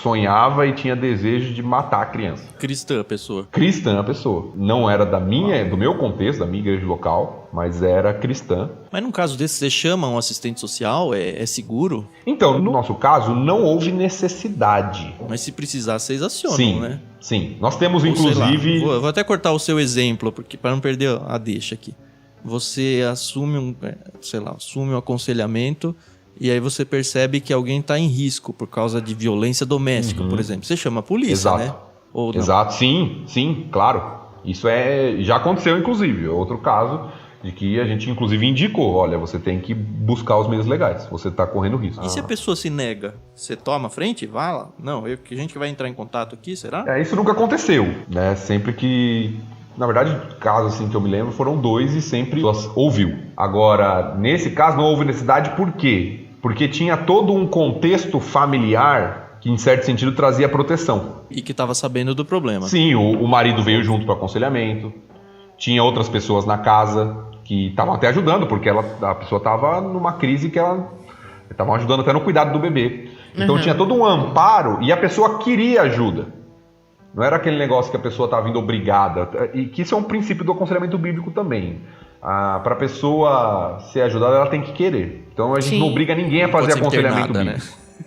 Speaker 3: Sonhava e tinha desejo de matar a criança.
Speaker 1: Cristã a pessoa.
Speaker 3: Cristã a pessoa. Não era do meu contexto, da minha igreja local, mas era cristã.
Speaker 1: Mas num caso desse, você chama um assistente social? É seguro?
Speaker 3: Então, no nosso caso, não houve necessidade.
Speaker 1: Mas se precisar, vocês acionam,
Speaker 3: Sim,
Speaker 1: né?
Speaker 3: Sim. Nós temos,
Speaker 1: Ou,
Speaker 3: inclusive...
Speaker 1: sei lá, vou até cortar o seu exemplo, para não perder a deixa aqui. Você assume um aconselhamento e aí você percebe que alguém está em risco por causa de violência doméstica, por exemplo. Você chama a polícia,
Speaker 3: Exato.
Speaker 1: né? Ou não?
Speaker 3: Exato, sim, claro. Isso já aconteceu, inclusive. Outro caso de que a gente, inclusive, indicou. Olha, você tem que buscar os meios legais. Você está correndo risco.
Speaker 1: E se a pessoa se nega? Você toma a frente? Vai lá. Não, a gente que vai entrar em contato aqui, será?
Speaker 3: Isso nunca aconteceu, né? Sempre que... Na verdade, casos assim que eu me lembro foram 2 e sempre ouviu. Agora, nesse caso não houve necessidade, por quê? Porque tinha todo um contexto familiar que, em certo sentido, trazia proteção.
Speaker 1: E que estava sabendo do problema.
Speaker 3: Sim, o marido veio junto para o aconselhamento, tinha outras pessoas na casa que estavam até ajudando, porque a pessoa estava numa crise que estavam ajudando até no cuidado do bebê. Então tinha todo um amparo e a pessoa queria ajuda. Não era aquele negócio que a pessoa estava vindo obrigada. E que isso é um princípio do aconselhamento bíblico também. Para a pessoa ser ajudada, ela tem que querer. Então a gente não obriga ninguém a fazer aconselhamento bíblico. Né?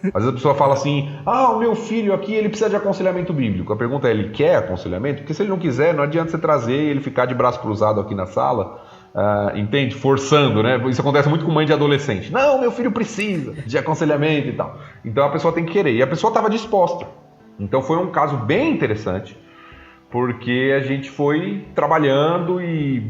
Speaker 3: Às vezes a pessoa fala assim, o meu filho aqui, ele precisa de aconselhamento bíblico. A pergunta é, ele quer aconselhamento? Porque se ele não quiser, não adianta você trazer e ele ficar de braço cruzado aqui na sala, entende? Forçando, né? Isso acontece muito com mãe de adolescente. Não, meu filho precisa de aconselhamento e tal. Então a pessoa tem que querer. E a pessoa estava disposta. Então foi um caso bem interessante, porque a gente foi trabalhando e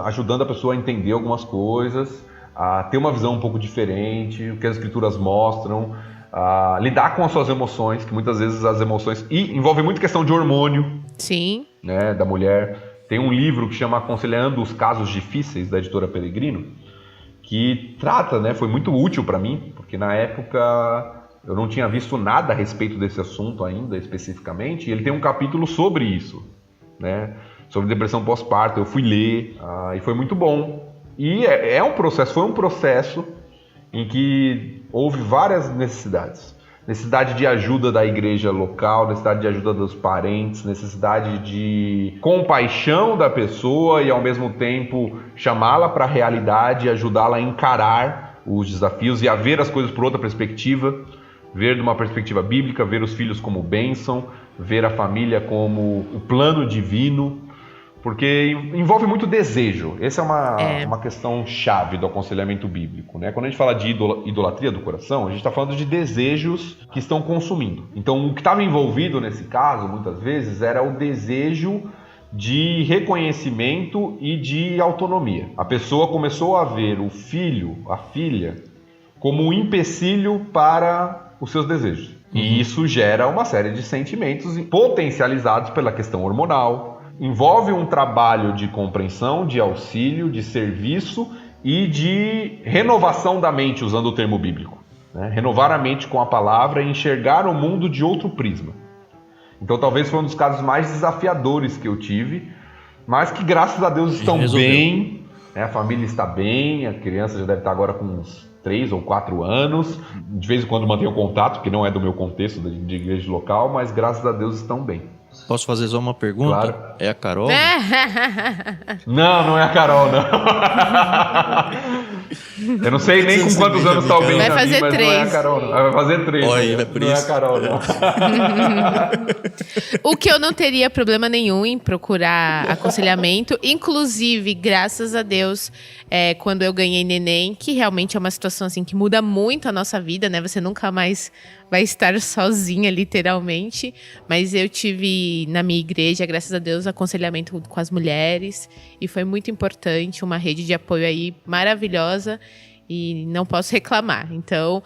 Speaker 3: ajudando a pessoa a entender algumas coisas, a ter uma visão um pouco diferente, o que as escrituras mostram, a lidar com as suas emoções, que muitas vezes as emoções... E envolve muito questão de hormônio.
Speaker 2: Sim.
Speaker 3: Né, da mulher. Tem um livro que chama Aconselhando os Casos Difíceis, da editora Peregrino, que trata, né, foi muito útil para mim, porque na época... Eu não tinha visto nada a respeito desse assunto ainda, especificamente, e ele tem um capítulo sobre isso, né? Sobre depressão pós-parto. Eu fui ler, e foi muito bom. E foi um processo em que houve várias necessidades. Necessidade de ajuda da igreja local, necessidade de ajuda dos parentes, necessidade de compaixão da pessoa e, ao mesmo tempo, chamá-la para a realidade e ajudá-la a encarar os desafios e a ver as coisas por outra perspectiva. Ver de uma perspectiva bíblica, ver os filhos como bênção, ver a família como o plano divino, porque envolve muito desejo. Essa é uma questão chave do aconselhamento bíblico, né? Quando a gente fala de idolatria do coração, a gente está falando de desejos que estão consumindo. Então, o que estava envolvido nesse caso, muitas vezes, era o desejo de reconhecimento e de autonomia. A pessoa começou a ver o filho, a filha, como um empecilho para os seus desejos. E isso gera uma série de sentimentos potencializados pela questão hormonal. Envolve um trabalho de compreensão, de auxílio, de serviço e de renovação da mente, usando o termo bíblico. Né? Renovar a mente com a palavra e enxergar o mundo de outro prisma. Então talvez foi um dos casos mais desafiadores que eu tive, mas que graças a Deus estão bem, né? A família está bem, a criança já deve estar agora com uns 3 ou 4 anos, de vez em quando mantenho contato, porque não é do meu contexto de igreja local, mas graças a Deus estão bem.
Speaker 1: Posso fazer só uma pergunta?
Speaker 3: Claro.
Speaker 1: É a Carol?
Speaker 3: Não é a Carol, não. Eu não sei nem com quantos anos está o Benjamin,
Speaker 2: vai fazer
Speaker 3: mas
Speaker 2: 3.
Speaker 3: não é a Carol, não. Vai fazer 3.
Speaker 1: Olha, por
Speaker 3: não
Speaker 1: isso.
Speaker 3: É a Carol, não.
Speaker 2: O que eu não teria problema nenhum em procurar aconselhamento, inclusive, graças a Deus, quando eu ganhei neném, que realmente é uma situação assim que muda muito a nossa vida, né? Você nunca mais vai estar sozinha, literalmente. Mas eu tive na minha igreja, graças a Deus, aconselhamento com as mulheres. E foi muito importante, uma rede de apoio aí maravilhosa. E não posso reclamar. Então,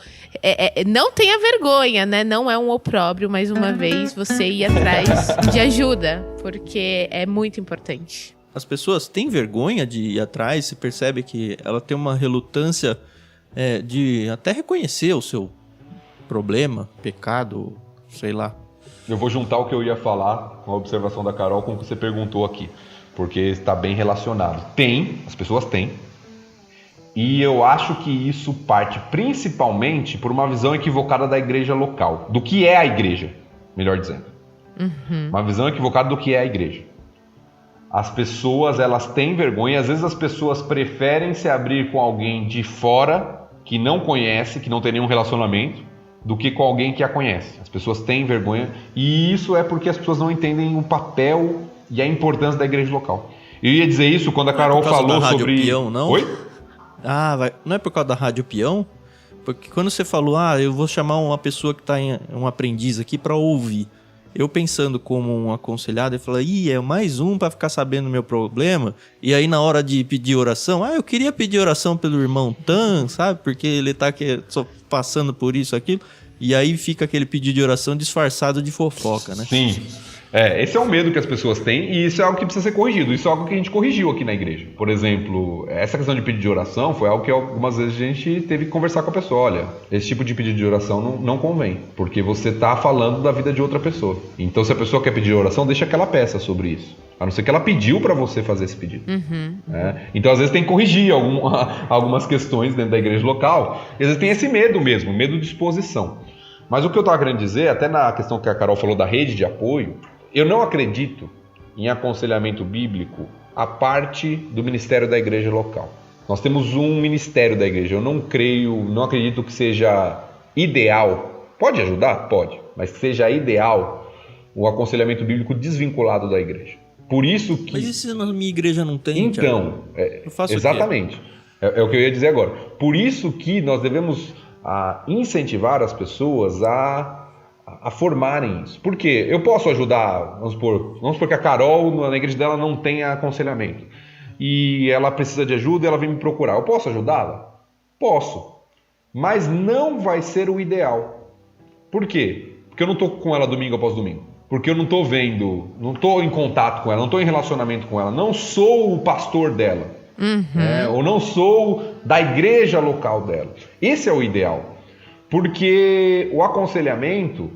Speaker 2: não tenha vergonha, né? Não é um opróbrio, mais uma vez, você ir atrás de ajuda. Porque é muito importante.
Speaker 1: As pessoas têm vergonha de ir atrás, se percebe que ela tem uma relutância de até reconhecer o seu problema, pecado, sei lá.
Speaker 3: Eu vou juntar o que eu ia falar com a observação da Carol com o que você perguntou aqui, porque está bem relacionado. As pessoas têm, e eu acho que isso parte principalmente por uma visão equivocada da igreja local, do que é a igreja, melhor dizendo. Uma visão equivocada do que é a igreja. As pessoas, elas têm vergonha, às vezes as pessoas preferem se abrir com alguém de fora, que não conhece, que não tem nenhum relacionamento, do que com alguém que a conhece. As pessoas têm vergonha, e isso é porque as pessoas não entendem o papel e a importância da igreja local. Eu ia dizer isso quando a Carol falou sobre...
Speaker 1: Peão, não?
Speaker 3: Oi?
Speaker 1: Não é por causa da Rádio Peão? Porque quando você falou, eu vou chamar uma pessoa que está um aprendiz aqui para ouvir. Eu pensando como um aconselhado, eu falei, é mais um para ficar sabendo o meu problema. E aí na hora de pedir oração, eu queria pedir oração pelo irmão Tan, sabe? Porque ele tá aqui só passando por isso, aquilo. E aí fica aquele pedido de oração disfarçado de fofoca, né?
Speaker 3: Sim. Esse é o medo que as pessoas têm, e isso é algo que precisa ser corrigido. Isso é algo que a gente corrigiu aqui na igreja. Por exemplo, essa questão de pedido de oração foi algo que algumas vezes a gente teve que conversar com a pessoa. Olha, esse tipo de pedido de oração não convém, porque você está falando da vida de outra pessoa. Então, se a pessoa quer pedir oração, deixa que ela peça sobre isso. A não ser que ela pediu para você fazer esse pedido. Então, às vezes tem que corrigir algumas questões dentro da igreja local. E às vezes tem esse medo mesmo, medo de exposição. Mas o que eu estava querendo dizer, até na questão que a Carol falou da rede de apoio, eu não acredito em aconselhamento bíblico a parte do ministério da igreja local. Nós temos um ministério da igreja. Eu não acredito que seja ideal. Pode ajudar? Pode. Mas que seja ideal o aconselhamento bíblico desvinculado da igreja. Por isso que...
Speaker 1: Mas e se na minha igreja não tem?
Speaker 3: Então,
Speaker 1: eu faço
Speaker 3: exatamente. É o que eu ia dizer agora. Por isso que nós devemos incentivar as pessoas a formarem isso. Por quê? Eu posso ajudar, vamos supor que a Carol, na igreja dela, não tenha aconselhamento. E ela precisa de ajuda e ela vem me procurar. Eu posso ajudá-la? Posso. Mas não vai ser o ideal. Por quê? Porque eu não estou com ela domingo após domingo. Porque eu não estou vendo, não estou em contato com ela, não estou em relacionamento com ela. Não sou o pastor dela. Ou não sou da igreja local dela. Esse é o ideal. Porque o aconselhamento,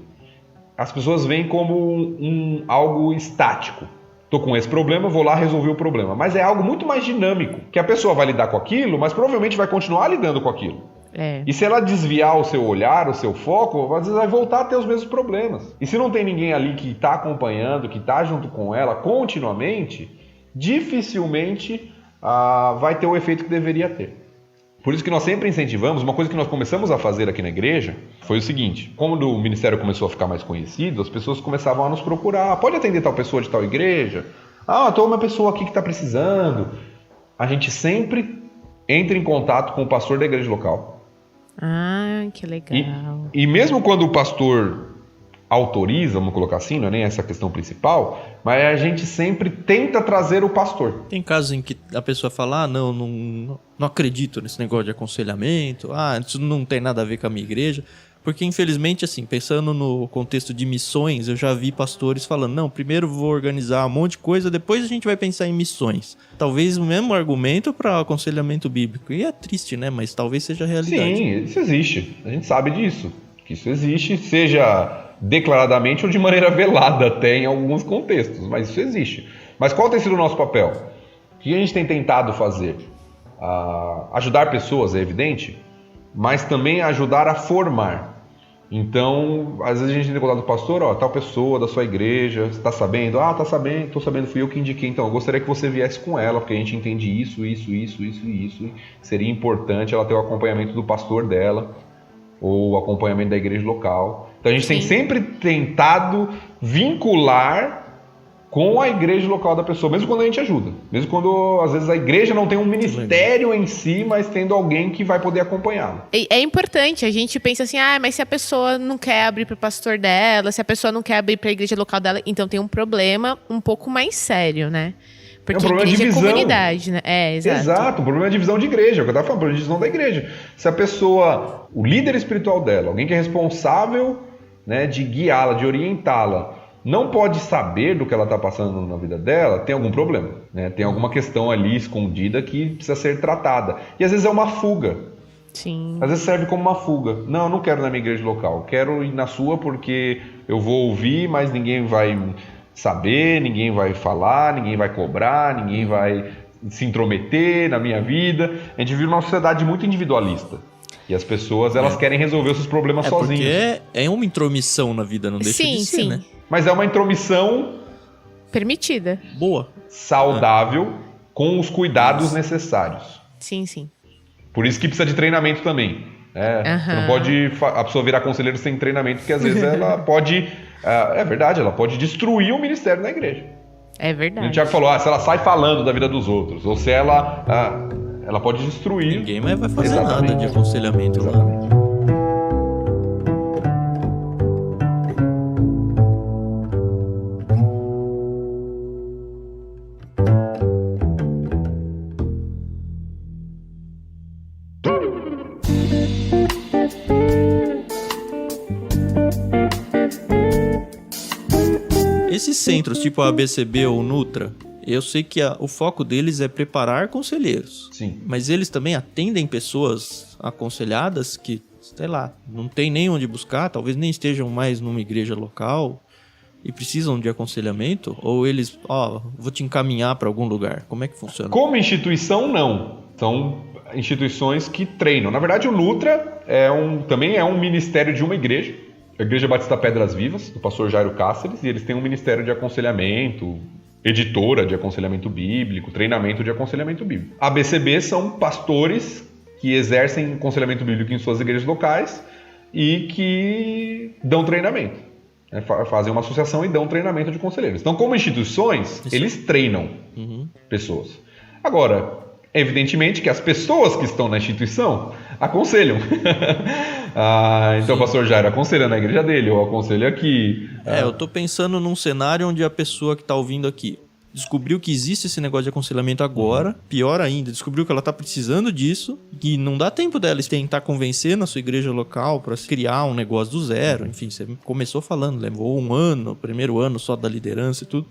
Speaker 3: as pessoas veem como algo estático. Estou com esse problema, vou lá resolver o problema. Mas é algo muito mais dinâmico, que a pessoa vai lidar com aquilo, mas provavelmente vai continuar lidando com aquilo. E se ela desviar o seu olhar, o seu foco, às vezes vai voltar a ter os mesmos problemas. E se não tem ninguém ali que está acompanhando, que está junto com ela continuamente, dificilmente vai ter o efeito que deveria ter. Por isso que nós sempre incentivamos, uma coisa que nós começamos a fazer aqui na igreja foi o seguinte: quando o ministério começou a ficar mais conhecido, as pessoas começavam a nos procurar. Pode atender tal pessoa de tal igreja? Estou uma pessoa aqui que está precisando. A gente sempre entra em contato com o pastor da igreja local.
Speaker 2: Que legal.
Speaker 3: E mesmo quando o pastor autoriza, vamos colocar assim, não é nem essa a questão principal, mas a gente sempre tenta trazer o pastor.
Speaker 1: Tem casos em que a pessoa fala, não acredito nesse negócio de aconselhamento, isso não tem nada a ver com a minha igreja, porque infelizmente, assim, pensando no contexto de missões, eu já vi pastores falando, não, primeiro vou organizar um monte de coisa, depois a gente vai pensar em missões. Talvez o mesmo argumento para aconselhamento bíblico, e é triste, né, mas talvez seja a realidade.
Speaker 3: Sim, isso existe, a gente sabe disso, que isso existe, seja declaradamente ou de maneira velada até em alguns contextos, mas isso existe. Mas qual tem sido o nosso papel? O que a gente tem tentado fazer? Ajudar pessoas, é evidente, mas também ajudar a formar. Então, às vezes a gente tem contato com o pastor, tal pessoa da sua igreja, você está sabendo? Tá sabendo, estou sabendo, fui eu que indiquei, então eu gostaria que você viesse com ela, porque a gente entende isso, seria importante ela ter o acompanhamento do pastor dela, ou o acompanhamento da igreja local. Então a gente tem sempre tentado vincular com a igreja local da pessoa, mesmo quando a gente ajuda. Mesmo quando, às vezes, a igreja não tem um ministério em si, mas tendo alguém que vai poder acompanhá-la.
Speaker 2: É importante, a gente pensa assim, mas se a pessoa não quer abrir para o pastor dela, se a pessoa não quer abrir para a igreja local dela, então tem um problema um pouco mais sério, né? Porque
Speaker 3: é um problema
Speaker 2: igreja
Speaker 3: de visão.
Speaker 2: É comunidade, né?
Speaker 3: Exato, o problema é a divisão de igreja, é o que eu estava falando, o problema de divisão da igreja. Se a pessoa, o líder espiritual dela, alguém que é responsável, né, de guiá-la, de orientá-la, não pode saber do que ela está passando na vida dela, tem algum problema, né? Tem alguma questão ali escondida que precisa ser tratada. E às vezes é uma fuga.
Speaker 2: Sim.
Speaker 3: Às vezes serve como uma fuga. Não, eu não quero na minha igreja local. Quero ir na sua porque eu vou ouvir, mas ninguém vai saber, ninguém vai falar, ninguém vai cobrar, ninguém vai se intrometer na minha vida. A gente vive numa sociedade muito individualista. E as pessoas, elas querem resolver os seus problemas sozinhas.
Speaker 1: Porque é uma intromissão na vida, não deixa de ser, né?
Speaker 3: Mas é uma intromissão...
Speaker 2: permitida.
Speaker 1: Boa.
Speaker 3: Saudável, com os cuidados necessários.
Speaker 2: Sim, sim.
Speaker 3: Por isso que precisa de treinamento também. Você não pode a pessoa virar conselheiro sem treinamento, porque às vezes ela pode... é verdade, ela pode destruir o ministério da igreja.
Speaker 2: É verdade.
Speaker 3: O Tiago falou, se ela sai falando da vida dos outros, ou se ela pode destruir...
Speaker 1: Ninguém mais vai fazer nada de aconselhamento lá. Esses centros, tipo a ABCB ou Nutra, eu sei que o foco deles é preparar conselheiros.
Speaker 3: Sim.
Speaker 1: Mas eles também atendem pessoas aconselhadas que, sei lá, não tem nem onde buscar, talvez nem estejam mais numa igreja local e precisam de aconselhamento? Ou eles, vou te encaminhar para algum lugar? Como é que funciona?
Speaker 3: Como instituição, não. São instituições que treinam. Na verdade, o Nutra também é um ministério de uma igreja. A Igreja Batista Pedras Vivas, do pastor Jairo Cáceres, e eles têm um ministério de aconselhamento, editora de aconselhamento bíblico, treinamento de aconselhamento bíblico. A ABCB são pastores que exercem aconselhamento bíblico em suas igrejas locais e que dão treinamento. Fazem uma associação e dão treinamento de conselheiros. Então, como instituições, eles treinam pessoas. Agora, evidentemente que as pessoas que estão na instituição aconselham. Então o pastor Jairo aconselha na igreja dele, eu aconselho aqui.
Speaker 1: Eu tô pensando num cenário onde a pessoa que tá ouvindo aqui descobriu que existe esse negócio de aconselhamento agora, pior ainda, descobriu que ela tá precisando disso, e não dá tempo dela tentar convencer na sua igreja local para criar um negócio do zero. Enfim, você começou falando, levou um ano, o primeiro ano só da liderança e tudo.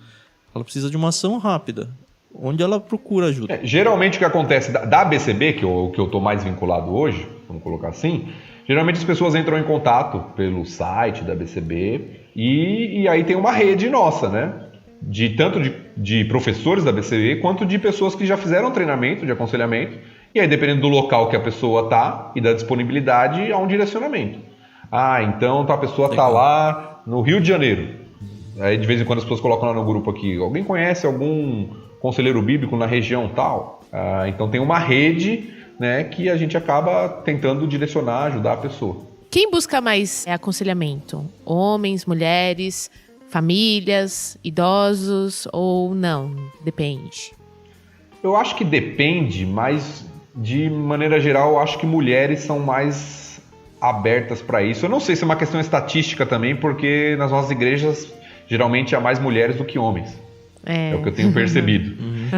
Speaker 1: Ela precisa de uma ação rápida. Onde ela procura ajuda?
Speaker 3: Geralmente o que acontece da ABCB, que eu estou mais vinculado hoje, vamos colocar assim, geralmente as pessoas entram em contato pelo site da ABCB e aí tem uma rede nossa, né? Tanto de professores da ABCB quanto de pessoas que já fizeram treinamento de aconselhamento, e aí dependendo do local que a pessoa está e da disponibilidade, há um direcionamento. Então a pessoa está lá no Rio de Janeiro. Aí de vez em quando as pessoas colocam lá no grupo aqui, alguém conhece algum conselheiro bíblico na região tal? Então tem uma rede, né, que a gente acaba tentando direcionar, ajudar a pessoa.
Speaker 2: Quem busca mais aconselhamento? Homens, mulheres, famílias, idosos ou não? Depende.
Speaker 3: Eu acho que depende, mas de maneira geral eu acho que mulheres são mais abertas para isso. Eu não sei se é uma questão estatística também, porque nas nossas igrejas geralmente há mais mulheres do que homens. É o que eu tenho percebido.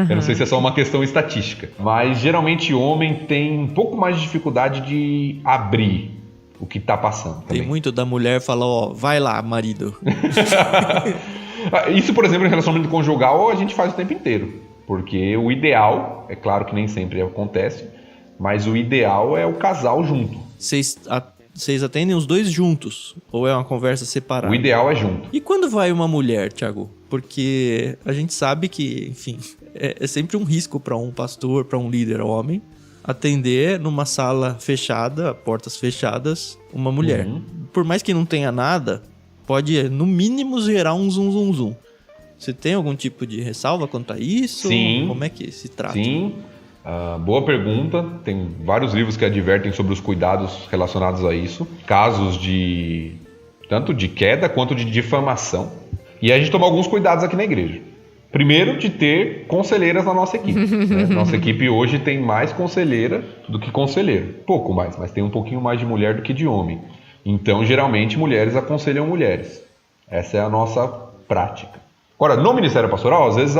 Speaker 3: Eu não sei se é só uma questão estatística. Mas geralmente homem tem um pouco mais de dificuldade de abrir o que está passando. Também.
Speaker 1: Tem muito da mulher falar, vai lá, marido.
Speaker 3: Isso, por exemplo, em relacionamento conjugal, a gente faz o tempo inteiro. Porque o ideal, é claro que nem sempre acontece, mas o ideal é o casal junto.
Speaker 1: Vocês atendem os dois juntos? Ou é uma conversa separada?
Speaker 3: O ideal é junto.
Speaker 1: E quando vai uma mulher, Thiago? Porque a gente sabe que, enfim, é sempre um risco para um pastor, para um líder homem, atender numa sala fechada, portas fechadas, uma mulher. Por mais que não tenha nada, pode, no mínimo, gerar um zum. Você tem algum tipo de ressalva quanto a isso?
Speaker 3: Sim.
Speaker 1: Como é que se trata?
Speaker 3: Sim. Boa pergunta. Tem vários livros que advertem sobre os cuidados relacionados a isso. Casos tanto de queda quanto de difamação. E a gente toma alguns cuidados aqui na igreja. Primeiro, de ter conselheiras na nossa equipe. Né? Nossa equipe hoje tem mais conselheira do que conselheiro. Pouco mais, mas tem um pouquinho mais de mulher do que de homem. Então, geralmente, mulheres aconselham mulheres. Essa é a nossa prática. Agora, no Ministério Pastoral, às vezes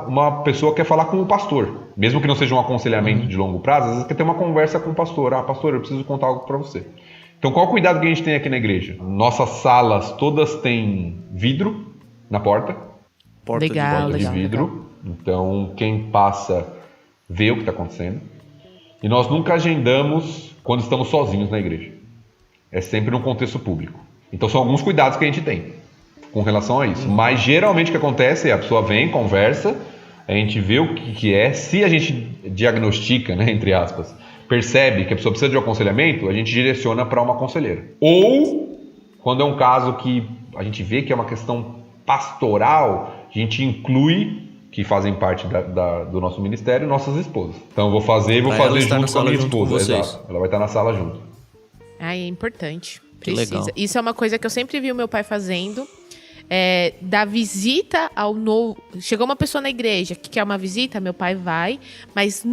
Speaker 3: uma pessoa quer falar com o pastor. Mesmo que não seja um aconselhamento de longo prazo, às vezes quer ter uma conversa com o pastor. Pastor, eu preciso contar algo para você. Então, qual o cuidado que a gente tem aqui na igreja? Nossas salas todas têm vidro na porta.
Speaker 1: Porta
Speaker 2: legal,
Speaker 1: de
Speaker 3: vidro. Legal. Então, quem passa vê o que está acontecendo. E nós nunca agendamos quando estamos sozinhos na igreja. É sempre num contexto público. Então são alguns cuidados que a gente tem com relação a isso. Mas geralmente o que acontece é a pessoa vem, conversa, a gente vê o que é. Se a gente diagnostica, né, entre aspas, percebe que a pessoa precisa de um aconselhamento, a gente direciona para uma conselheira. Ou, quando é um caso que a gente vê que é uma questão pastoral, a gente inclui, que fazem parte do nosso ministério, nossas esposas. Então eu vou fazer junto com a minha esposa. Exato. Ela vai estar na sala junto.
Speaker 2: Ah, é importante.
Speaker 1: Que
Speaker 2: Precisa.
Speaker 1: legal.
Speaker 2: Isso é uma coisa que eu sempre vi o meu pai fazendo. Da visita ao novo... Chegou uma pessoa na igreja que quer uma visita, meu pai vai, mas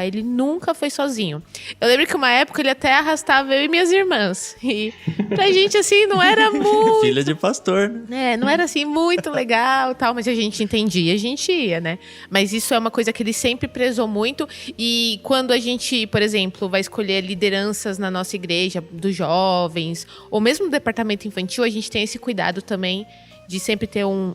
Speaker 2: ele nunca foi sozinho. Eu lembro que uma época ele até arrastava eu e minhas irmãs. E pra gente, assim, não era muito...
Speaker 1: Filha de pastor, né?
Speaker 2: Não era assim muito legal e tal, mas a gente entendia, a gente ia, né? Mas isso é uma coisa que ele sempre prezou muito. E quando a gente, por exemplo, vai escolher lideranças na nossa igreja, dos jovens, ou mesmo no departamento infantil, a gente tem esse cuidado também de sempre ter um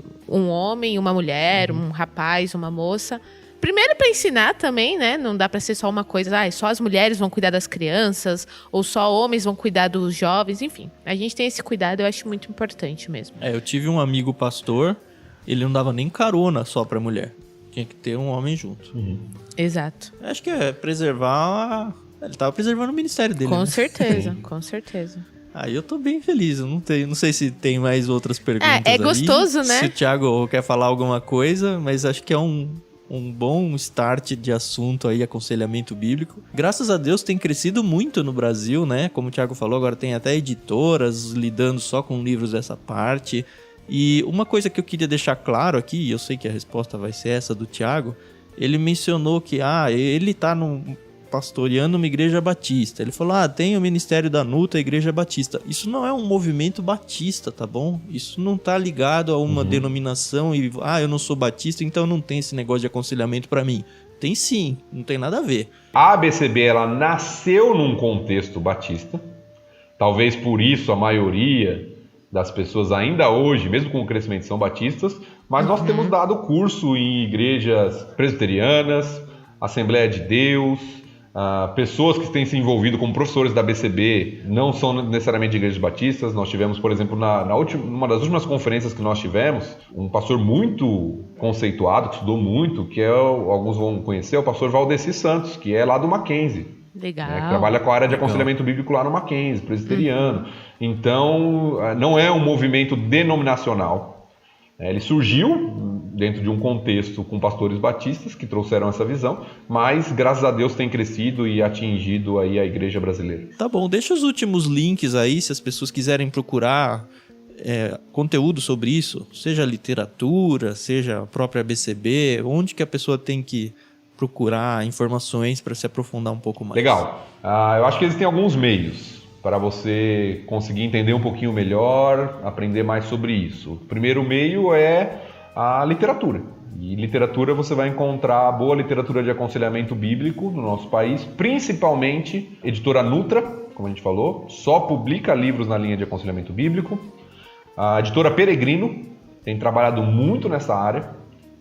Speaker 2: homem, uma mulher, um rapaz, uma moça. Primeiro para ensinar também, né? Não dá para ser só uma coisa, só as mulheres vão cuidar das crianças, ou só homens vão cuidar dos jovens, enfim. A gente tem esse cuidado, eu acho muito importante mesmo.
Speaker 1: Eu tive um amigo pastor, ele não dava nem carona só pra mulher. Tinha que ter um homem junto.
Speaker 2: Exato.
Speaker 1: Acho que é preservar... Ele tava preservando o ministério dele.
Speaker 2: Com
Speaker 1: né?
Speaker 2: certeza, com certeza.
Speaker 1: Aí eu tô bem feliz, eu não sei se tem mais outras perguntas
Speaker 2: É gostoso,
Speaker 1: ali,
Speaker 2: né?
Speaker 1: Se o Thiago quer falar alguma coisa, mas acho que é um bom start de assunto aí, aconselhamento bíblico. Graças a Deus tem crescido muito no Brasil, né? Como o Thiago falou, agora tem até editoras lidando só com livros dessa parte. E uma coisa que eu queria deixar claro aqui, e eu sei que a resposta vai ser essa do Thiago, ele mencionou que ele tá pastoreando uma igreja batista. Ele falou, tem o Ministério da Nuta, a igreja batista. Isso não é um movimento batista, tá bom? Isso não tá ligado a uma denominação e, eu não sou batista, então não tem esse negócio de aconselhamento pra mim. Tem sim, não tem nada a ver.
Speaker 3: A ABCB, ela nasceu num contexto batista. Talvez por isso a maioria das pessoas ainda hoje, mesmo com o crescimento, são batistas. Mas nós temos dado curso em igrejas presbiterianas, Assembleia de Deus... pessoas que têm se envolvido como professores da ABCB não são necessariamente de igrejas batistas. Nós tivemos, por exemplo, numa das últimas conferências que nós tivemos, um pastor muito conceituado, que estudou muito, que alguns vão conhecer, é o pastor Valdeci Santos, que é lá do Mackenzie.
Speaker 2: Legal.
Speaker 3: Que trabalha com a área de aconselhamento bíblico lá no Mackenzie, presbiteriano. Então, não é um movimento denominacional. Ele surgiu dentro de um contexto com pastores batistas que trouxeram essa visão, mas graças a Deus tem crescido e atingido aí a igreja brasileira.
Speaker 1: Tá bom, deixa os últimos links aí, se as pessoas quiserem procurar conteúdo sobre isso, seja literatura, seja a própria ABCB, onde que a pessoa tem que procurar informações para se aprofundar um pouco mais.
Speaker 3: Legal. Eu acho que existem alguns meios para você conseguir entender um pouquinho melhor, aprender mais sobre isso. O primeiro meio é a literatura. E literatura você vai encontrar boa literatura de aconselhamento bíblico no nosso país, principalmente editora Nutra, como a gente falou, só publica livros na linha de aconselhamento bíblico. A editora Peregrino tem trabalhado muito nessa área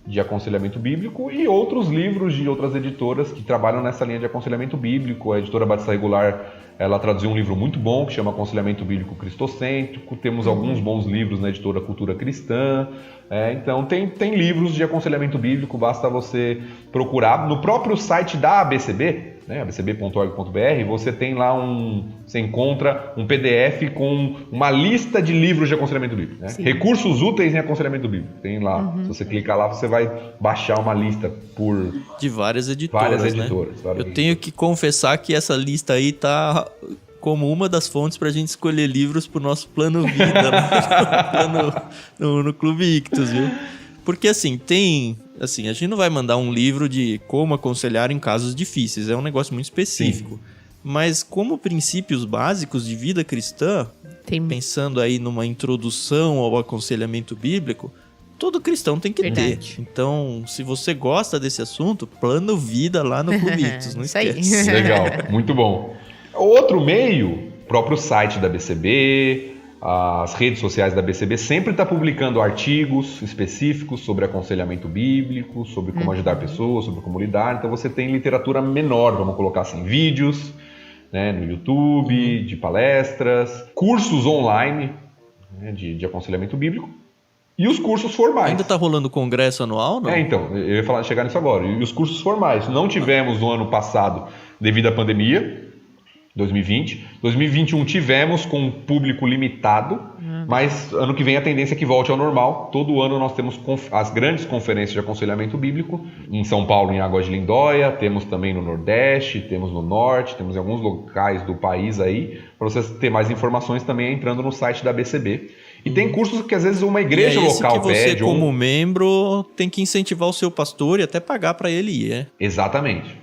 Speaker 3: de aconselhamento bíblico e outros livros de outras editoras que trabalham nessa linha de aconselhamento bíblico. A editora Batista Regular, ela traduziu um livro muito bom que chama Aconselhamento Bíblico Cristocêntrico. Temos alguns bons livros na editora Cultura Cristã. Então tem livros de aconselhamento bíblico, basta você procurar. No próprio site da ABCB, né, abcb.org.br, você tem lá você encontra um PDF com uma lista de livros de aconselhamento bíblico. Né? Recursos úteis em aconselhamento bíblico. Tem lá. Se você clicar lá, você vai baixar uma lista
Speaker 1: de várias editoras. Né? Eu tenho que confessar que essa lista aí tá como uma das fontes para a gente escolher livros para o nosso plano vida, né? no Clube Ictus, viu? Porque a gente não vai mandar um livro de como aconselhar em casos difíceis, é um negócio muito específico. Sim. Mas como princípios básicos de vida cristã, pensando aí numa introdução ao aconselhamento bíblico, todo cristão tem que ter. Então, se você gosta desse assunto, plano vida lá no Clube Ictus, não esquece.
Speaker 3: Legal, muito bom. Outro meio, próprio site da ABCB, as redes sociais da BCB sempre está publicando artigos específicos sobre aconselhamento bíblico, sobre como ajudar pessoas, sobre como lidar. Então você tem literatura menor, vamos colocar assim, vídeos, né, no YouTube, de palestras, cursos online, né, de aconselhamento bíblico e os cursos formais.
Speaker 1: Ainda está rolando congresso anual, não?
Speaker 3: Então, eu ia chegar nisso agora. E os cursos formais? Não tivemos no ano passado devido à pandemia, 2020. 2021 tivemos com um público limitado, mas ano que vem a tendência é que volte ao normal. Todo ano nós temos as grandes conferências de aconselhamento bíblico, em São Paulo, em Águas de Lindóia, temos também no Nordeste, temos no Norte, temos em alguns locais do país aí. Para vocês terem mais informações também entrando no site da BCB. E tem cursos que às vezes uma igreja local
Speaker 1: pede. Você, como
Speaker 3: um...
Speaker 1: membro, tem que incentivar o seu pastor e até pagar para ele ir, é?
Speaker 3: Exatamente.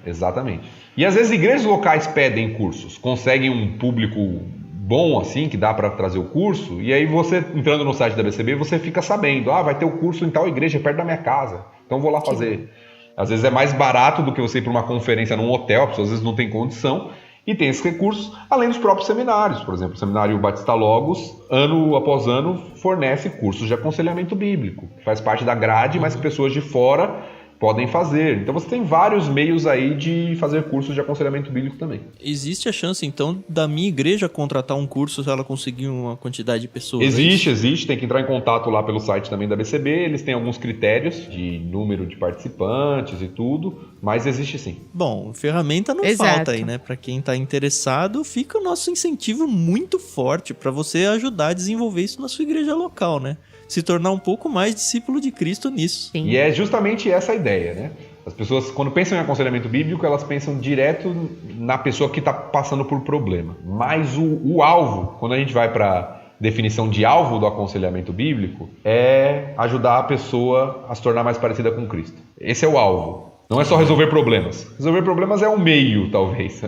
Speaker 3: E às vezes igrejas locais pedem cursos, conseguem um público bom assim, que dá para trazer o curso, e aí você, entrando no site da BCB, você fica sabendo, vai ter o curso em tal igreja perto da minha casa, então vou lá fazer. Às vezes é mais barato do que você ir para uma conferência num hotel, a pessoa às vezes não tem condição, e tem esses recursos, além dos próprios seminários. Por exemplo, o Seminário Batista Logos, ano após ano, fornece cursos de aconselhamento bíblico, que faz parte da grade, mas que pessoas de fora podem fazer. Então você tem vários meios aí de fazer cursos de aconselhamento bíblico também.
Speaker 1: Existe a chance, então, da minha igreja contratar um curso se ela conseguir uma quantidade de pessoas?
Speaker 3: Existe. Tem que entrar em contato lá pelo site também da BCB. Eles têm alguns critérios de número de participantes e tudo, mas existe sim.
Speaker 1: Bom, ferramenta não falta aí, né? Para quem está interessado, fica o nosso incentivo muito forte para você ajudar a desenvolver isso na sua igreja local, né? Se tornar um pouco mais discípulo de Cristo nisso.
Speaker 3: Sim. E é justamente essa a ideia, né? As pessoas, quando pensam em aconselhamento bíblico, elas pensam direto na pessoa que está passando por problema. Mas o alvo, quando a gente vai para definição de alvo do aconselhamento bíblico, é ajudar a pessoa a se tornar mais parecida com Cristo. Esse é o alvo. Não é só resolver problemas. Resolver problemas é um meio, talvez,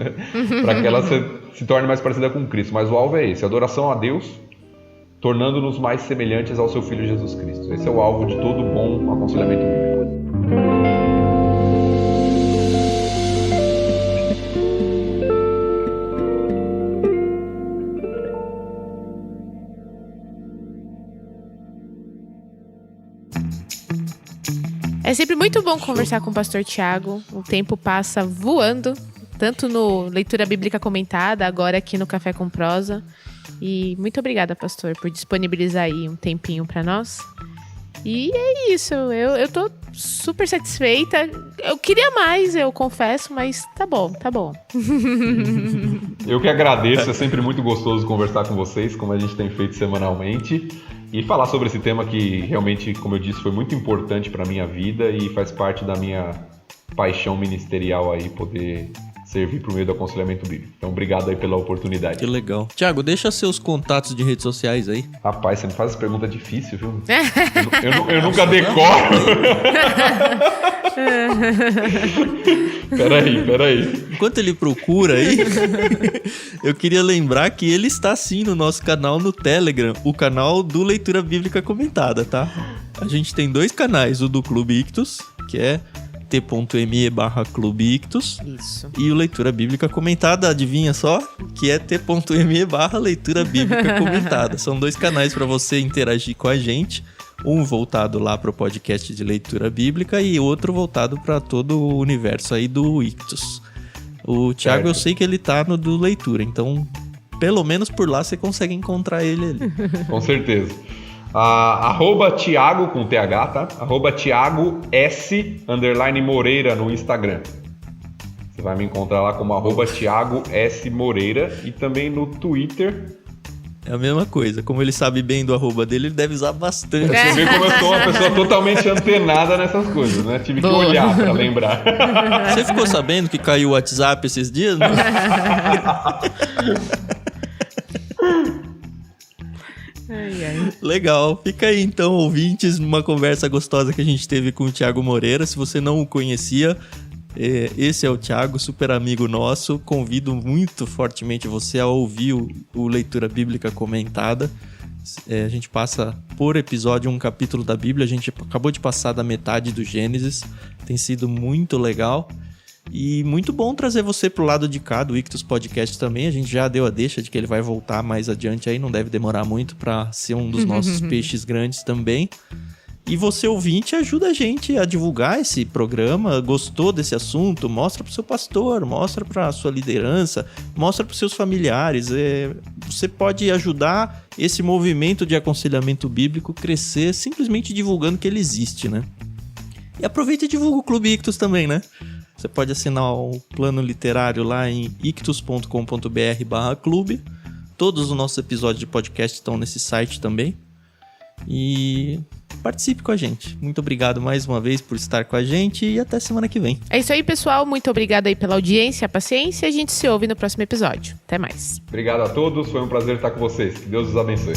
Speaker 3: para que ela se torne mais parecida com Cristo. Mas o alvo é esse, adoração a Deus, tornando-nos mais semelhantes ao seu Filho Jesus Cristo. Esse é o alvo de todo bom aconselhamento bíblico.
Speaker 2: É sempre muito bom conversar com o pastor Thiago. O tempo passa voando, tanto no Leitura Bíblica Comentada, agora aqui no Café com Prosa. E muito obrigada, pastor, por disponibilizar aí um tempinho para nós. E é isso, eu tô super satisfeita. Eu queria mais, eu confesso, mas tá bom.
Speaker 3: Eu que agradeço, é sempre muito gostoso conversar com vocês, como a gente tem feito semanalmente, e falar sobre esse tema que realmente, como eu disse, foi muito importante para minha vida e faz parte da minha paixão ministerial aí, poder servir por meio do aconselhamento bíblico. Então, obrigado aí pela oportunidade.
Speaker 1: Que legal. Thiago, deixa seus contatos de redes sociais aí.
Speaker 3: Rapaz, você me faz essa pergunta difícil, viu? Eu nunca decoro. Peraí.
Speaker 1: Enquanto ele procura aí, eu queria lembrar que ele está sim no nosso canal no Telegram, o canal do Leitura Bíblica Comentada, tá? A gente tem 2 canais, o do Clube Ictus, que é t.me/Clube Ictus.
Speaker 2: Isso.
Speaker 1: E o Leitura Bíblica Comentada, adivinha só? Que é t.me/Leitura Bíblica Comentada. São 2 canais para você interagir com a gente. Um voltado lá para o podcast de leitura bíblica e outro voltado para todo o universo aí do Ictus. O Thiago, eu sei que ele tá no do Leitura, então pelo menos por lá você consegue encontrar ele ali.
Speaker 3: Com certeza. @Thiago com TH, tá? @Thiago S _Moreira no Instagram. Você vai me encontrar lá como @Thiago S Moreira e também no Twitter.
Speaker 1: É a mesma coisa. Como ele sabe bem do arroba dele, ele deve usar bastante.
Speaker 3: Você vê como eu sou uma pessoa totalmente antenada nessas coisas, né? Tive que olhar pra lembrar.
Speaker 1: Você ficou sabendo que caiu o WhatsApp esses dias? Né?
Speaker 2: Ai.
Speaker 1: Legal. Fica aí então, ouvintes, numa conversa gostosa que a gente teve com o Thiago Moreira. Se você não o conhecia, esse é o Thiago, super amigo nosso. Convido muito fortemente você a ouvir o Leitura Bíblica Comentada. A gente passa por episódio um capítulo da Bíblia. A gente acabou de passar da metade do Gênesis. Tem sido muito legal. E muito bom trazer você pro lado de cá do Ictus Podcast também. A gente já deu a deixa de que ele vai voltar mais adiante aí, não deve demorar muito para ser um dos nossos peixes grandes também. E você, ouvinte, ajuda a gente a divulgar esse programa. Gostou desse assunto? Mostra pro seu pastor, mostra pra sua liderança, mostra pros seus familiares. Você pode ajudar esse movimento de aconselhamento bíblico crescer simplesmente divulgando que ele existe, né? E aproveita e divulga o Clube Ictus também, né? Você pode assinar o plano literário lá em ictus.com.br/clube. Todos os nossos episódios de podcast estão nesse site também. E participe com a gente. Muito obrigado mais uma vez por estar com a gente e até semana que vem.
Speaker 2: É isso aí, pessoal. Muito obrigado aí pela audiência, a paciência. A gente se ouve no próximo episódio. Até mais.
Speaker 3: Obrigado a todos. Foi um prazer estar com vocês. Que Deus os abençoe.